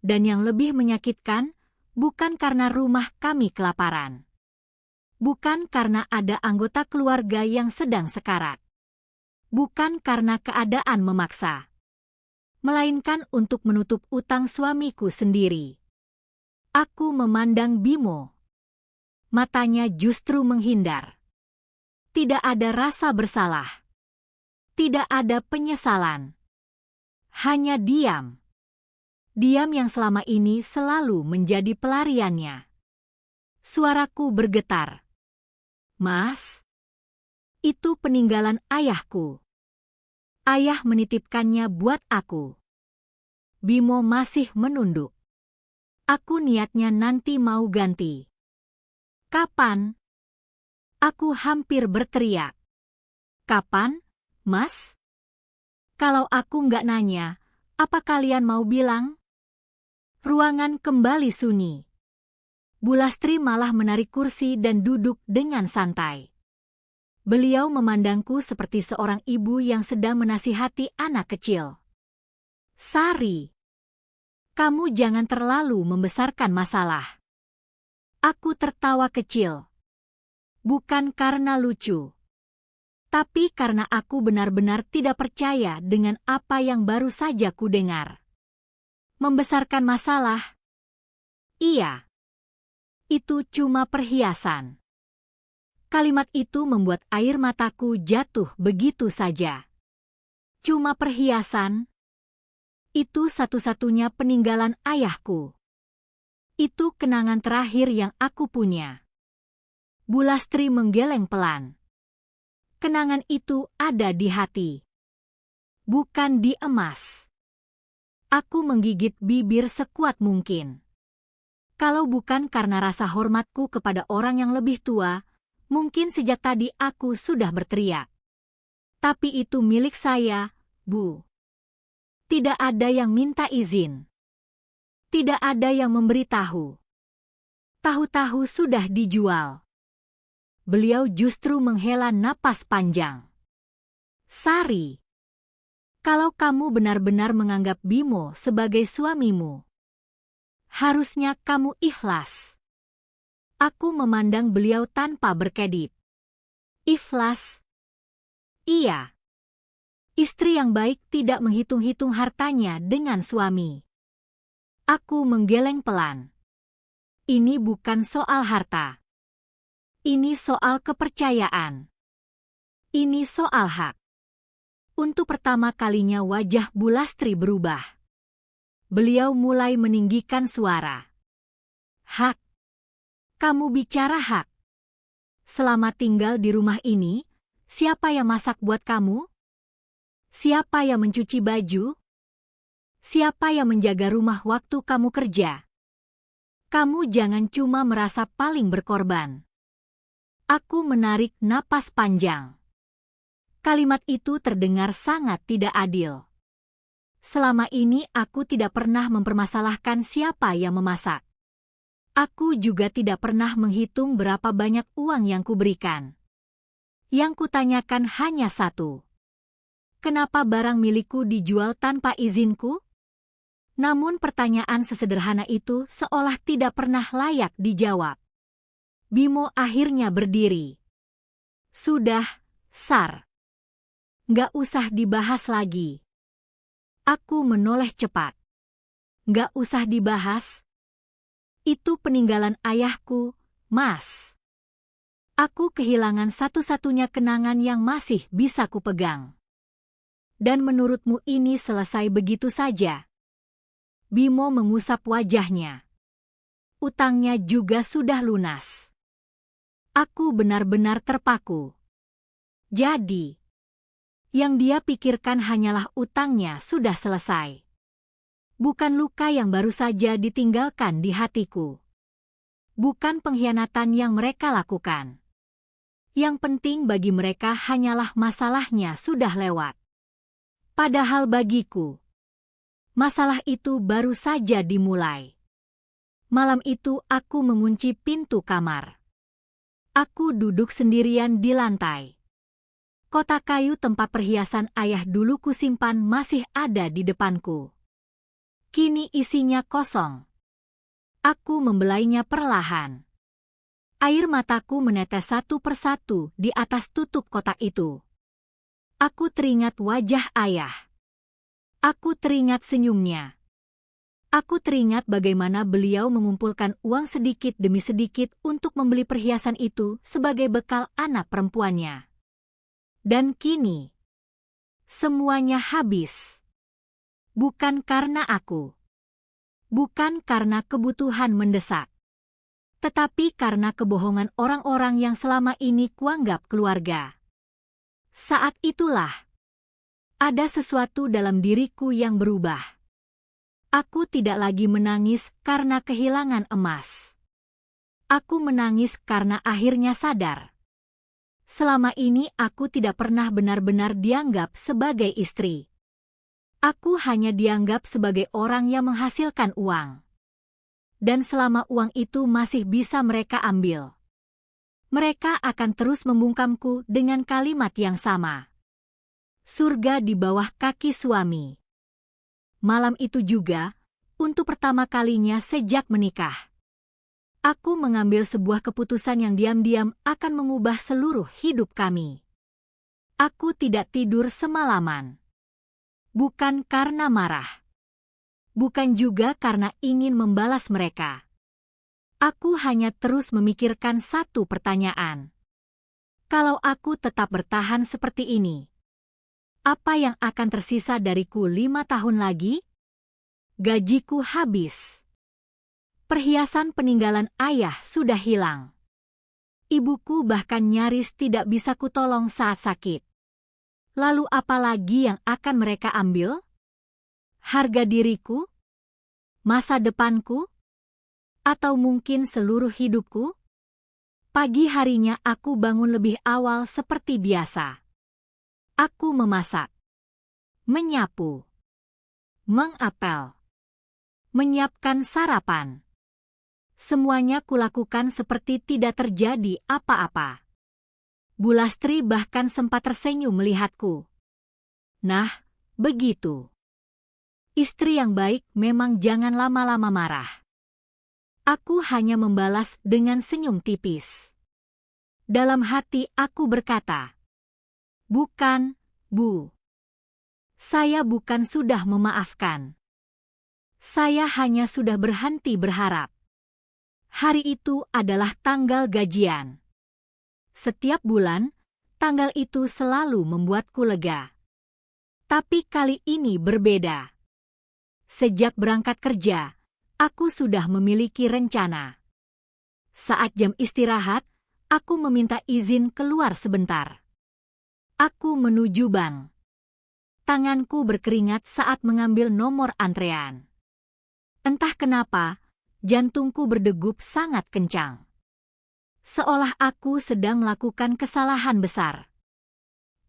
Dan yang lebih menyakitkan, bukan karena rumah kami kelaparan. Bukan karena ada anggota keluarga yang sedang sekarat. Bukan karena keadaan memaksa. Melainkan untuk menutup utang suamiku sendiri. Aku memandang Bimo. Matanya justru menghindar. Tidak ada rasa bersalah. Tidak ada penyesalan. Hanya diam. Diam yang selama ini selalu menjadi pelariannya. Suaraku bergetar. "Mas, itu peninggalan ayahku. Ayah menitipkannya buat aku." Bimo masih menunduk. Aku niatnya nanti mau ganti. "Kapan?" Aku hampir berteriak. "Kapan, Mas? Kalau aku nggak nanya, apa kalian mau bilang?" Ruangan kembali sunyi. Bulastri malah menarik kursi dan duduk dengan santai. Beliau memandangku seperti seorang ibu yang sedang menasihati anak kecil. Sari, kamu jangan terlalu membesarkan masalah. Aku tertawa kecil. Bukan karena lucu, tapi karena aku benar-benar tidak percaya dengan apa yang baru saja kudengar. Membesarkan masalah? Iya. Itu cuma perhiasan. Kalimat itu membuat air mataku jatuh begitu saja. Cuma perhiasan? Itu satu-satunya peninggalan ayahku. Itu kenangan terakhir yang aku punya. Bulastri menggeleng pelan. Kenangan itu ada di hati, bukan di emas. Aku menggigit bibir sekuat mungkin. Kalau bukan karena rasa hormatku kepada orang yang lebih tua, mungkin sejak tadi aku sudah berteriak. Tapi itu milik saya, Bu. Tidak ada yang minta izin. Tidak ada yang memberitahu. Tahu-tahu sudah dijual. Beliau justru menghela napas panjang. Sari, kalau kamu benar-benar menganggap Bimo sebagai suamimu, harusnya kamu ikhlas. Aku memandang beliau tanpa berkedip. Ikhlas? Iya. Istri yang baik tidak menghitung-hitung hartanya dengan suami. Aku menggeleng pelan. Ini bukan soal harta. Ini soal kepercayaan. Ini soal hak. Untuk pertama kalinya wajah Bulastri berubah. Beliau mulai meninggikan suara. Hak. Kamu bicara hak. Selama tinggal di rumah ini, siapa yang masak buat kamu? Siapa yang mencuci baju? Siapa yang menjaga rumah waktu kamu kerja? Kamu jangan cuma merasa paling berkorban. Aku menarik napas panjang. Kalimat itu terdengar sangat tidak adil. Selama ini aku tidak pernah mempermasalahkan siapa yang memasak. Aku juga tidak pernah menghitung berapa banyak uang yang kuberikan. Yang kutanyakan hanya satu. Kenapa barang milikku dijual tanpa izinku? Namun pertanyaan sesederhana itu seolah tidak pernah layak dijawab. Bimo akhirnya berdiri. Sudah, Sar. Nggak usah dibahas lagi. Aku menoleh cepat. Nggak usah dibahas. Itu peninggalan ayahku, Mas. Aku kehilangan satu-satunya kenangan yang masih bisa kupegang. Dan menurutmu ini selesai begitu saja? Bimo mengusap wajahnya. Utangnya juga sudah lunas. Aku benar-benar terpaku. Jadi, yang dia pikirkan hanyalah utangnya sudah selesai. Bukan luka yang baru saja ditinggalkan di hatiku. Bukan pengkhianatan yang mereka lakukan. Yang penting bagi mereka hanyalah masalahnya sudah lewat. Padahal bagiku, masalah itu baru saja dimulai. Malam itu aku mengunci pintu kamar. Aku duduk sendirian di lantai. Kotak kayu tempat perhiasan ayah dulu kusimpan masih ada di depanku. Kini isinya kosong. Aku membelainya perlahan. Air mataku menetes satu persatu di atas tutup kotak itu. Aku teringat wajah ayah. Aku teringat senyumnya. Aku teringat bagaimana beliau mengumpulkan uang sedikit demi sedikit untuk membeli perhiasan itu sebagai bekal anak perempuannya. Dan kini, semuanya habis. Bukan karena aku. Bukan karena kebutuhan mendesak. Tetapi karena kebohongan orang-orang yang selama ini kuanggap keluarga. Saat itulah, ada sesuatu dalam diriku yang berubah. Aku tidak lagi menangis karena kehilangan emas. Aku menangis karena akhirnya sadar. Selama ini aku tidak pernah benar-benar dianggap sebagai istri. Aku hanya dianggap sebagai orang yang menghasilkan uang. dan selama uang itu masih bisa mereka ambil, mereka akan terus membungkamku dengan kalimat yang sama. Surga di bawah kaki suami. Malam itu juga, untuk pertama kalinya sejak menikah, aku mengambil sebuah keputusan yang diam-diam akan mengubah seluruh hidup kami. Aku tidak tidur semalaman. Bukan karena marah. Bukan juga karena ingin membalas mereka. Aku hanya terus memikirkan satu pertanyaan. Kalau aku tetap bertahan seperti ini, apa yang akan tersisa dariku 5 tahun lagi? Gajiku habis. Perhiasan peninggalan ayah sudah hilang. Ibuku bahkan nyaris tidak bisa kutolong saat sakit. Lalu apa lagi yang akan mereka ambil? Harga diriku? Masa depanku? Atau mungkin seluruh hidupku? Pagi harinya aku bangun lebih awal seperti biasa. Aku memasak, menyapu, mengapel, menyiapkan sarapan. Semuanya kulakukan seperti tidak terjadi apa-apa. Bu Lastri bahkan sempat tersenyum melihatku. Nah, begitu. Istri yang baik memang jangan lama-lama marah. Aku hanya membalas dengan senyum tipis. Dalam hati aku berkata, "Bukan, Bu. Saya bukan sudah memaafkan. Saya hanya sudah berhenti berharap." Hari itu adalah tanggal gajian. Setiap bulan, tanggal itu selalu membuatku lega. Tapi kali ini berbeda. Sejak berangkat kerja, aku sudah memiliki rencana. Saat jam istirahat, aku meminta izin keluar sebentar. Aku menuju bank. Tanganku berkeringat saat mengambil nomor antrean. Entah kenapa, jantungku berdegup sangat kencang. Seolah aku sedang melakukan kesalahan besar.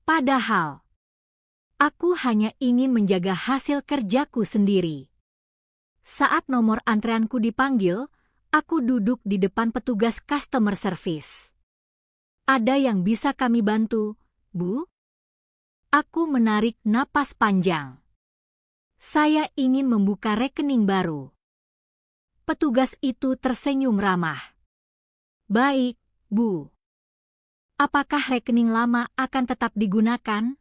Padahal, aku hanya ingin menjaga hasil kerjaku sendiri. Saat nomor antreanku dipanggil, aku duduk di depan petugas customer service. "Ada yang bisa kami bantu, Bu?" Aku menarik napas panjang. Saya ingin membuka rekening baru. Petugas itu tersenyum ramah. "Baik, Bu. Apakah rekening lama akan tetap digunakan?"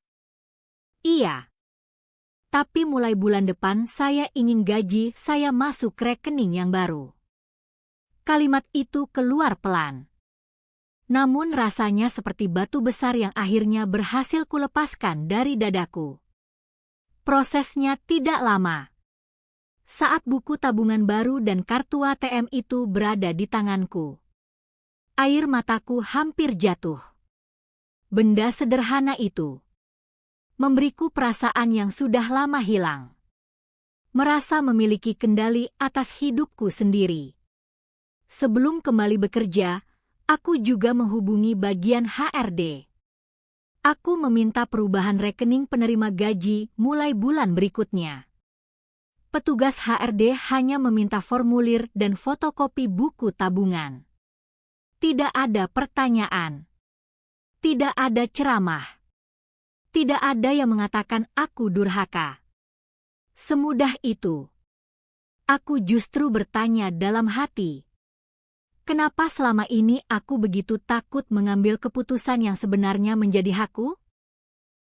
"Iya. Tapi mulai bulan depan saya ingin gaji saya masuk rekening yang baru." Kalimat itu keluar pelan. Namun rasanya seperti batu besar yang akhirnya berhasil kulepaskan dari dadaku. Prosesnya tidak lama. Saat buku tabungan baru dan kartu ATM itu berada di tanganku, air mataku hampir jatuh. Benda sederhana itu memberiku perasaan yang sudah lama hilang. Merasa memiliki kendali atas hidupku sendiri. Sebelum kembali bekerja, aku juga menghubungi bagian HRD. Aku meminta perubahan rekening penerima gaji mulai bulan berikutnya. Petugas HRD hanya meminta formulir dan fotokopi buku tabungan. Tidak ada pertanyaan. Tidak ada ceramah. Tidak ada yang mengatakan aku durhaka. Semudah itu. Aku justru bertanya dalam hati, kenapa selama ini aku begitu takut mengambil keputusan yang sebenarnya menjadi hakku?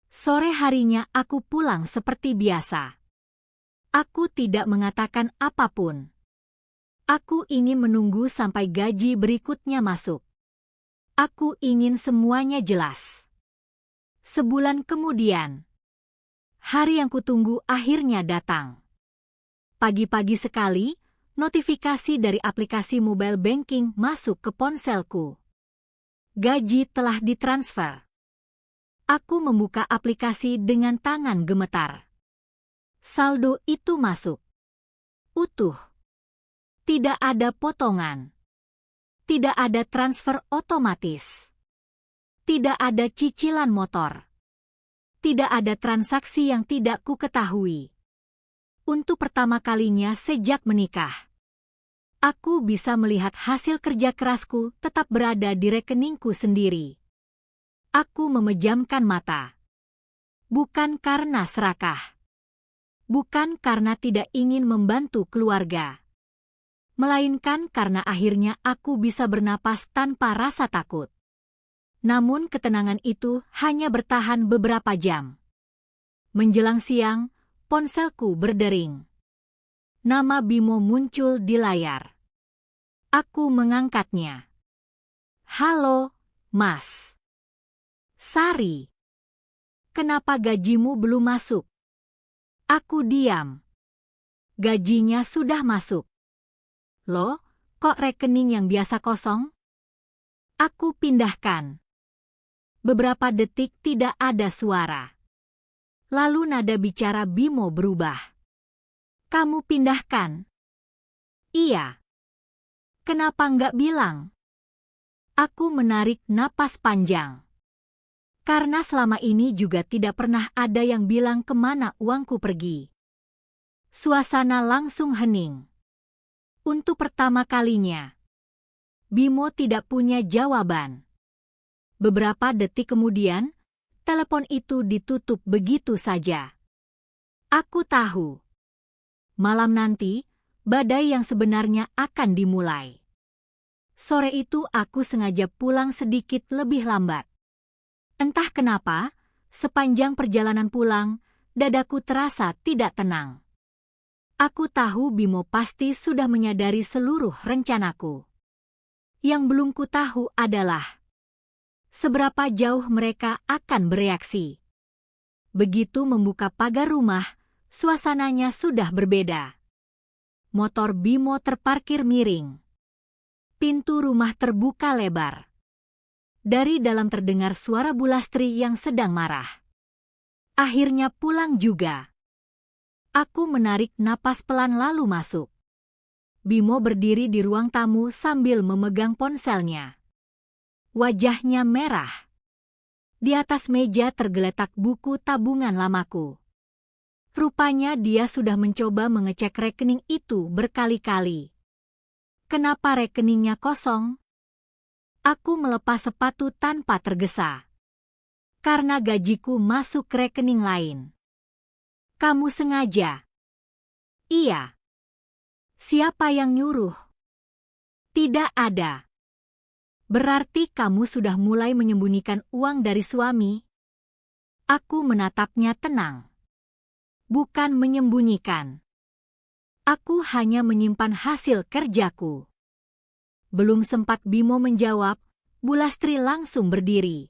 Sore harinya aku pulang seperti biasa. Aku tidak mengatakan apapun. Aku ingin menunggu sampai gaji berikutnya masuk. Aku ingin semuanya jelas. Sebulan kemudian, hari yang kutunggu akhirnya datang. Pagi-pagi sekali, notifikasi dari aplikasi mobile banking masuk ke ponselku. Gaji telah ditransfer. Aku membuka aplikasi dengan tangan gemetar. Saldo itu masuk. Utuh. Tidak ada potongan. Tidak ada transfer otomatis. Tidak ada cicilan motor. Tidak ada transaksi yang tidak ku ketahui. Untuk pertama kalinya sejak menikah, Aku bisa melihat hasil kerja kerasku tetap berada di rekeningku sendiri. Aku memejamkan mata. Bukan karena serakah. Bukan karena tidak ingin membantu keluarga. Melainkan karena akhirnya aku bisa bernapas tanpa rasa takut. Namun ketenangan itu hanya bertahan beberapa jam. Menjelang siang, ponselku berdering. Nama Bimo muncul di layar. Aku mengangkatnya. Halo, Mas. Sari. Kenapa gajimu belum masuk? Aku diam. Gajinya sudah masuk. Loh, kok rekening yang biasa kosong? Aku pindahkan. Beberapa detik tidak ada suara. Lalu nada bicara Bimo berubah. Kamu pindahkan? Iya. Kenapa nggak bilang? Aku menarik napas panjang. Karena selama ini juga tidak pernah ada yang bilang kemana uangku pergi. Suasana langsung hening. Untuk pertama kalinya, Bimo tidak punya jawaban. Beberapa detik kemudian, telepon itu ditutup begitu saja. Aku tahu. Malam nanti, badai yang sebenarnya akan dimulai. Sore itu aku sengaja pulang sedikit lebih lambat. Entah kenapa, sepanjang perjalanan pulang, dadaku terasa tidak tenang. Aku tahu Bimo pasti sudah menyadari seluruh rencanaku. Yang belum ku tahu adalah seberapa jauh mereka akan bereaksi. Begitu membuka pagar rumah, suasananya sudah berbeda. Motor Bimo terparkir miring. Pintu rumah terbuka lebar. Dari dalam terdengar suara Bulastri yang sedang marah. Akhirnya pulang juga. Aku menarik napas pelan lalu masuk. Bimo berdiri di ruang tamu sambil memegang ponselnya. Wajahnya merah. Di atas meja tergeletak buku tabungan lamaku. Rupanya dia sudah mencoba mengecek rekening itu berkali-kali. Kenapa rekeningnya kosong? Aku melepas sepatu tanpa tergesa. Karena gajiku masuk ke rekening lain. Kamu sengaja? Iya. Siapa yang nyuruh? Tidak ada. Berarti kamu sudah mulai menyembunyikan uang dari suami? Aku menatapnya tenang. Bukan menyembunyikan. Aku hanya menyimpan hasil kerjaku. Belum sempat Bimo menjawab, Bulastri langsung berdiri.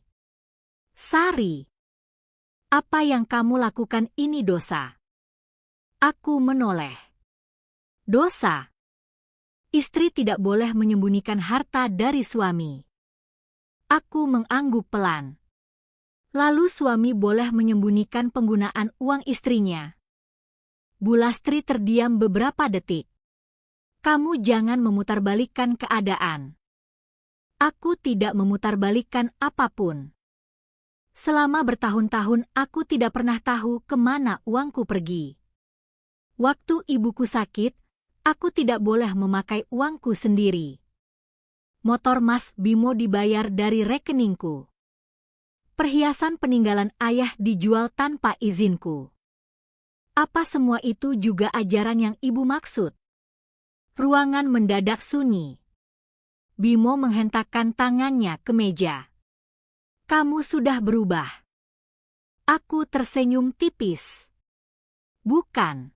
Sari, apa yang kamu lakukan ini dosa. Aku menoleh. Dosa? Istri tidak boleh menyembunyikan harta dari suami. Aku mengangguk pelan. Lalu suami boleh menyembunyikan penggunaan uang istrinya. Bulastri terdiam beberapa detik. Kamu jangan memutarbalikkan keadaan. Aku tidak memutarbalikkan apapun. Selama bertahun-tahun aku tidak pernah tahu kemana uangku pergi. Waktu ibuku sakit, aku tidak boleh memakai uangku sendiri. Motor Mas Bimo dibayar dari rekeningku. Perhiasan peninggalan ayah dijual tanpa izinku. Apa semua itu juga ajaran yang ibu maksud? Ruangan mendadak sunyi. Bimo menghentakkan tangannya ke meja. Kamu sudah berubah. Aku tersenyum tipis. Bukan.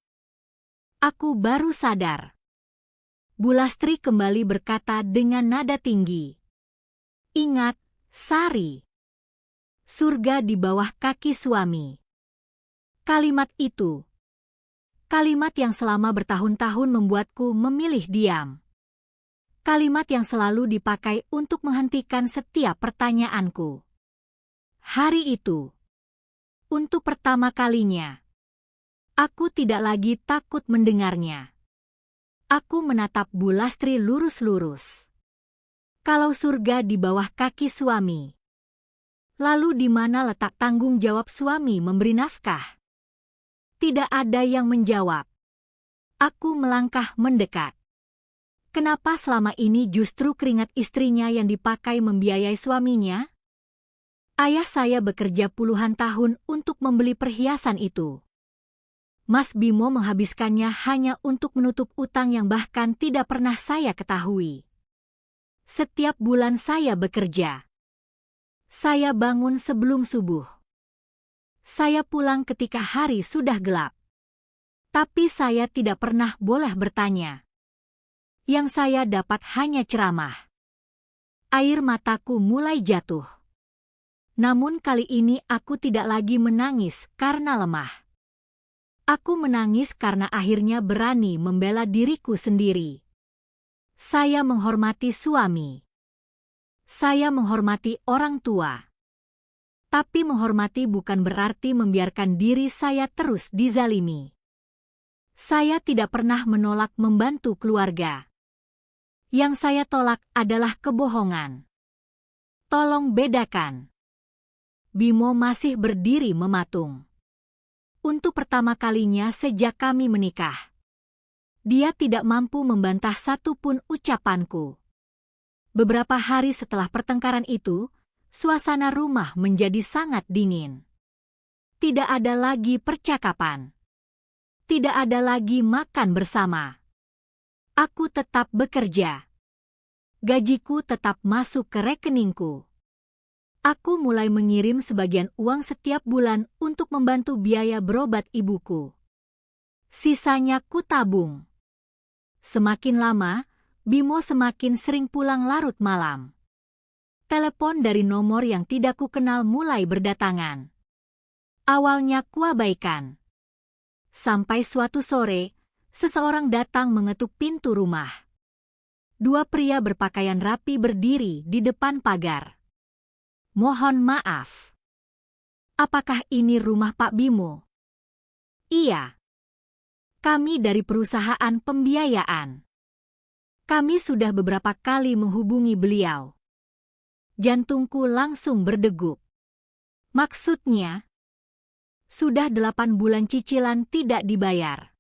Aku baru sadar. Bulastri kembali berkata dengan nada tinggi. Ingat, Sari. Surga di bawah kaki suami. Kalimat itu. Kalimat yang selama bertahun-tahun membuatku memilih diam. Kalimat yang selalu dipakai untuk menghentikan setiap pertanyaanku. Hari itu. Untuk pertama kalinya. Aku tidak lagi takut mendengarnya. Aku menatap Bulastri lurus-lurus. Kalau surga di bawah kaki suami. Lalu di mana letak tanggung jawab suami memberi nafkah? Tidak ada yang menjawab. Aku melangkah mendekat. Kenapa selama ini justru keringat istrinya yang dipakai membiayai suaminya? Ayah saya bekerja puluhan tahun untuk membeli perhiasan itu. Mas Bimo menghabiskannya hanya untuk menutup utang yang bahkan tidak pernah saya ketahui. Setiap bulan saya bekerja. Saya bangun sebelum subuh. Saya pulang ketika hari sudah gelap. Tapi saya tidak pernah boleh bertanya. Yang saya dapat hanya ceramah. Air mataku mulai jatuh. Namun kali ini aku tidak lagi menangis karena lemah. Aku menangis karena akhirnya berani membela diriku sendiri. Saya menghormati suami. Saya menghormati orang tua. Tapi menghormati bukan berarti membiarkan diri saya terus dizalimi. Saya tidak pernah menolak membantu keluarga. Yang saya tolak adalah kebohongan. Tolong bedakan. Bimo masih berdiri mematung. Untuk pertama kalinya sejak kami menikah. Dia tidak mampu membantah satupun ucapanku. Beberapa hari setelah pertengkaran itu, suasana rumah menjadi sangat dingin. Tidak ada lagi percakapan. Tidak ada lagi makan bersama. Aku tetap bekerja. Gajiku tetap masuk ke rekeningku. Aku mulai mengirim sebagian uang setiap bulan untuk membantu biaya berobat ibuku. Sisanya ku tabung. Semakin lama, Bimo semakin sering pulang larut malam. Telepon dari nomor yang tidak kukenal mulai berdatangan. Awalnya kuabaikan. Sampai suatu sore, seseorang datang mengetuk pintu rumah. Dua pria berpakaian rapi berdiri di depan pagar. Mohon maaf. Apakah ini rumah Pak Bimo? Iya. Kami dari perusahaan pembiayaan. Kami sudah beberapa kali menghubungi beliau. Jantungku langsung berdegup. Maksudnya? Sudah 8 bulan cicilan tidak dibayar.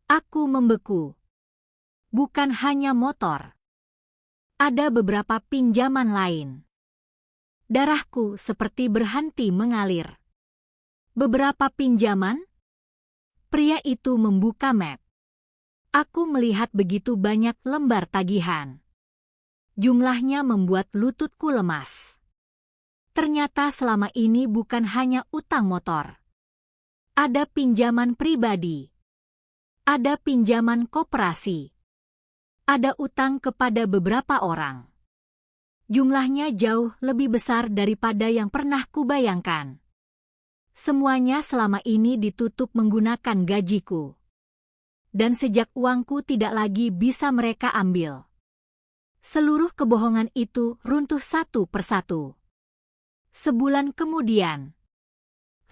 Aku membeku. Bukan hanya motor. Ada beberapa pinjaman lain. Darahku seperti berhenti mengalir. Beberapa pinjaman? Pria itu membuka map. Aku melihat begitu banyak lembar tagihan. Jumlahnya membuat lututku lemas. Ternyata selama ini bukan hanya utang motor. Ada pinjaman pribadi. Ada pinjaman koperasi. Ada utang kepada beberapa orang. Jumlahnya jauh lebih besar daripada yang pernah kubayangkan. Semuanya selama ini ditutup menggunakan gajiku. Dan sejak uangku tidak lagi bisa mereka ambil. Seluruh kebohongan itu runtuh satu persatu. Sebulan kemudian,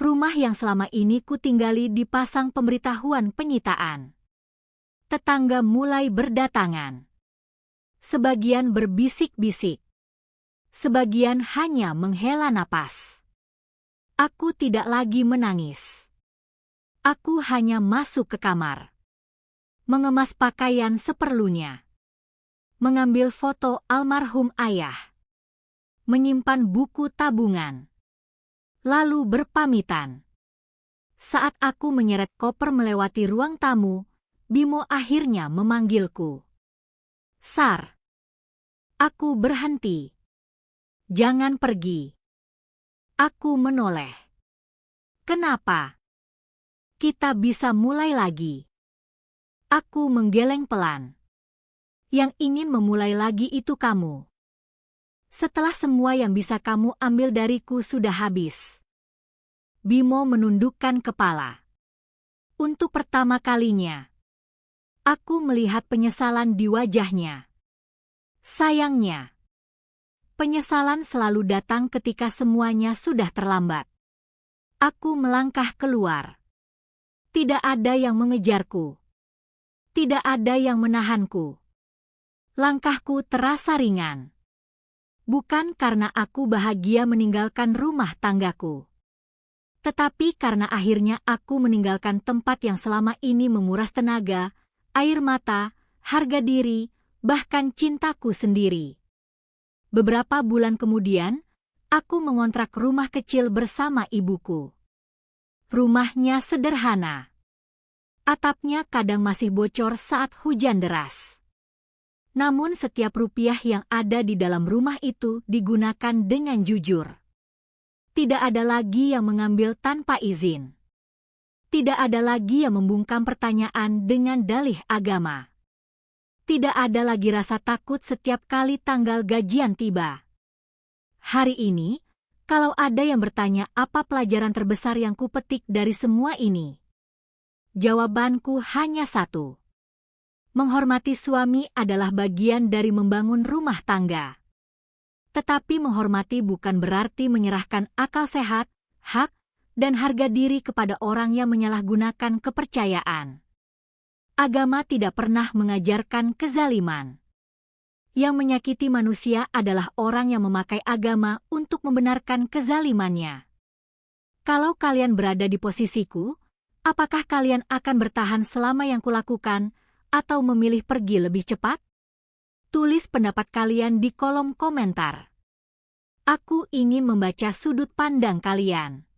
rumah yang selama ini kutinggali dipasang pemberitahuan penyitaan. Tetangga mulai berdatangan. Sebagian berbisik-bisik. Sebagian hanya menghela napas. Aku tidak lagi menangis. Aku hanya masuk ke kamar. Mengemas pakaian seperlunya. Mengambil foto almarhum ayah. Menyimpan buku tabungan. Lalu berpamitan. Saat aku menyeret koper melewati ruang tamu, Bimo akhirnya memanggilku. Sar. Aku berhenti. Jangan pergi. Aku menoleh. Kenapa? Kita bisa mulai lagi. Aku menggeleng pelan. Yang ingin memulai lagi itu kamu. Setelah semua yang bisa kamu ambil dariku sudah habis. Bimo menundukkan kepala. Untuk pertama kalinya, aku melihat penyesalan di wajahnya. Sayangnya, penyesalan selalu datang ketika semuanya sudah terlambat. Aku melangkah keluar. Tidak ada yang mengejarku. Tidak ada yang menahanku. Langkahku terasa ringan. Bukan karena aku bahagia meninggalkan rumah tanggaku. Tetapi karena akhirnya aku meninggalkan tempat yang selama ini menguras tenaga, air mata, harga diri, bahkan cintaku sendiri. Beberapa bulan kemudian, aku mengontrak rumah kecil bersama ibuku. Rumahnya sederhana. Atapnya kadang masih bocor saat hujan deras. Namun setiap rupiah yang ada di dalam rumah itu digunakan dengan jujur. Tidak ada lagi yang mengambil tanpa izin. Tidak ada lagi yang membungkam pertanyaan dengan dalih agama. Tidak ada lagi rasa takut setiap kali tanggal gajian tiba. Hari ini, kalau ada yang bertanya apa pelajaran terbesar yang kupetik dari semua ini, jawabanku hanya satu. Menghormati suami adalah bagian dari membangun rumah tangga. Tetapi menghormati bukan berarti menyerahkan akal sehat, hak, dan harga diri kepada orang yang menyalahgunakan kepercayaan. Agama tidak pernah mengajarkan kezaliman. Yang menyakiti manusia adalah orang yang memakai agama untuk membenarkan kezalimannya. Kalau kalian berada di posisiku, apakah kalian akan bertahan selama yang kulakukan atau memilih pergi lebih cepat? Tulis pendapat kalian di kolom komentar. Aku ingin membaca sudut pandang kalian.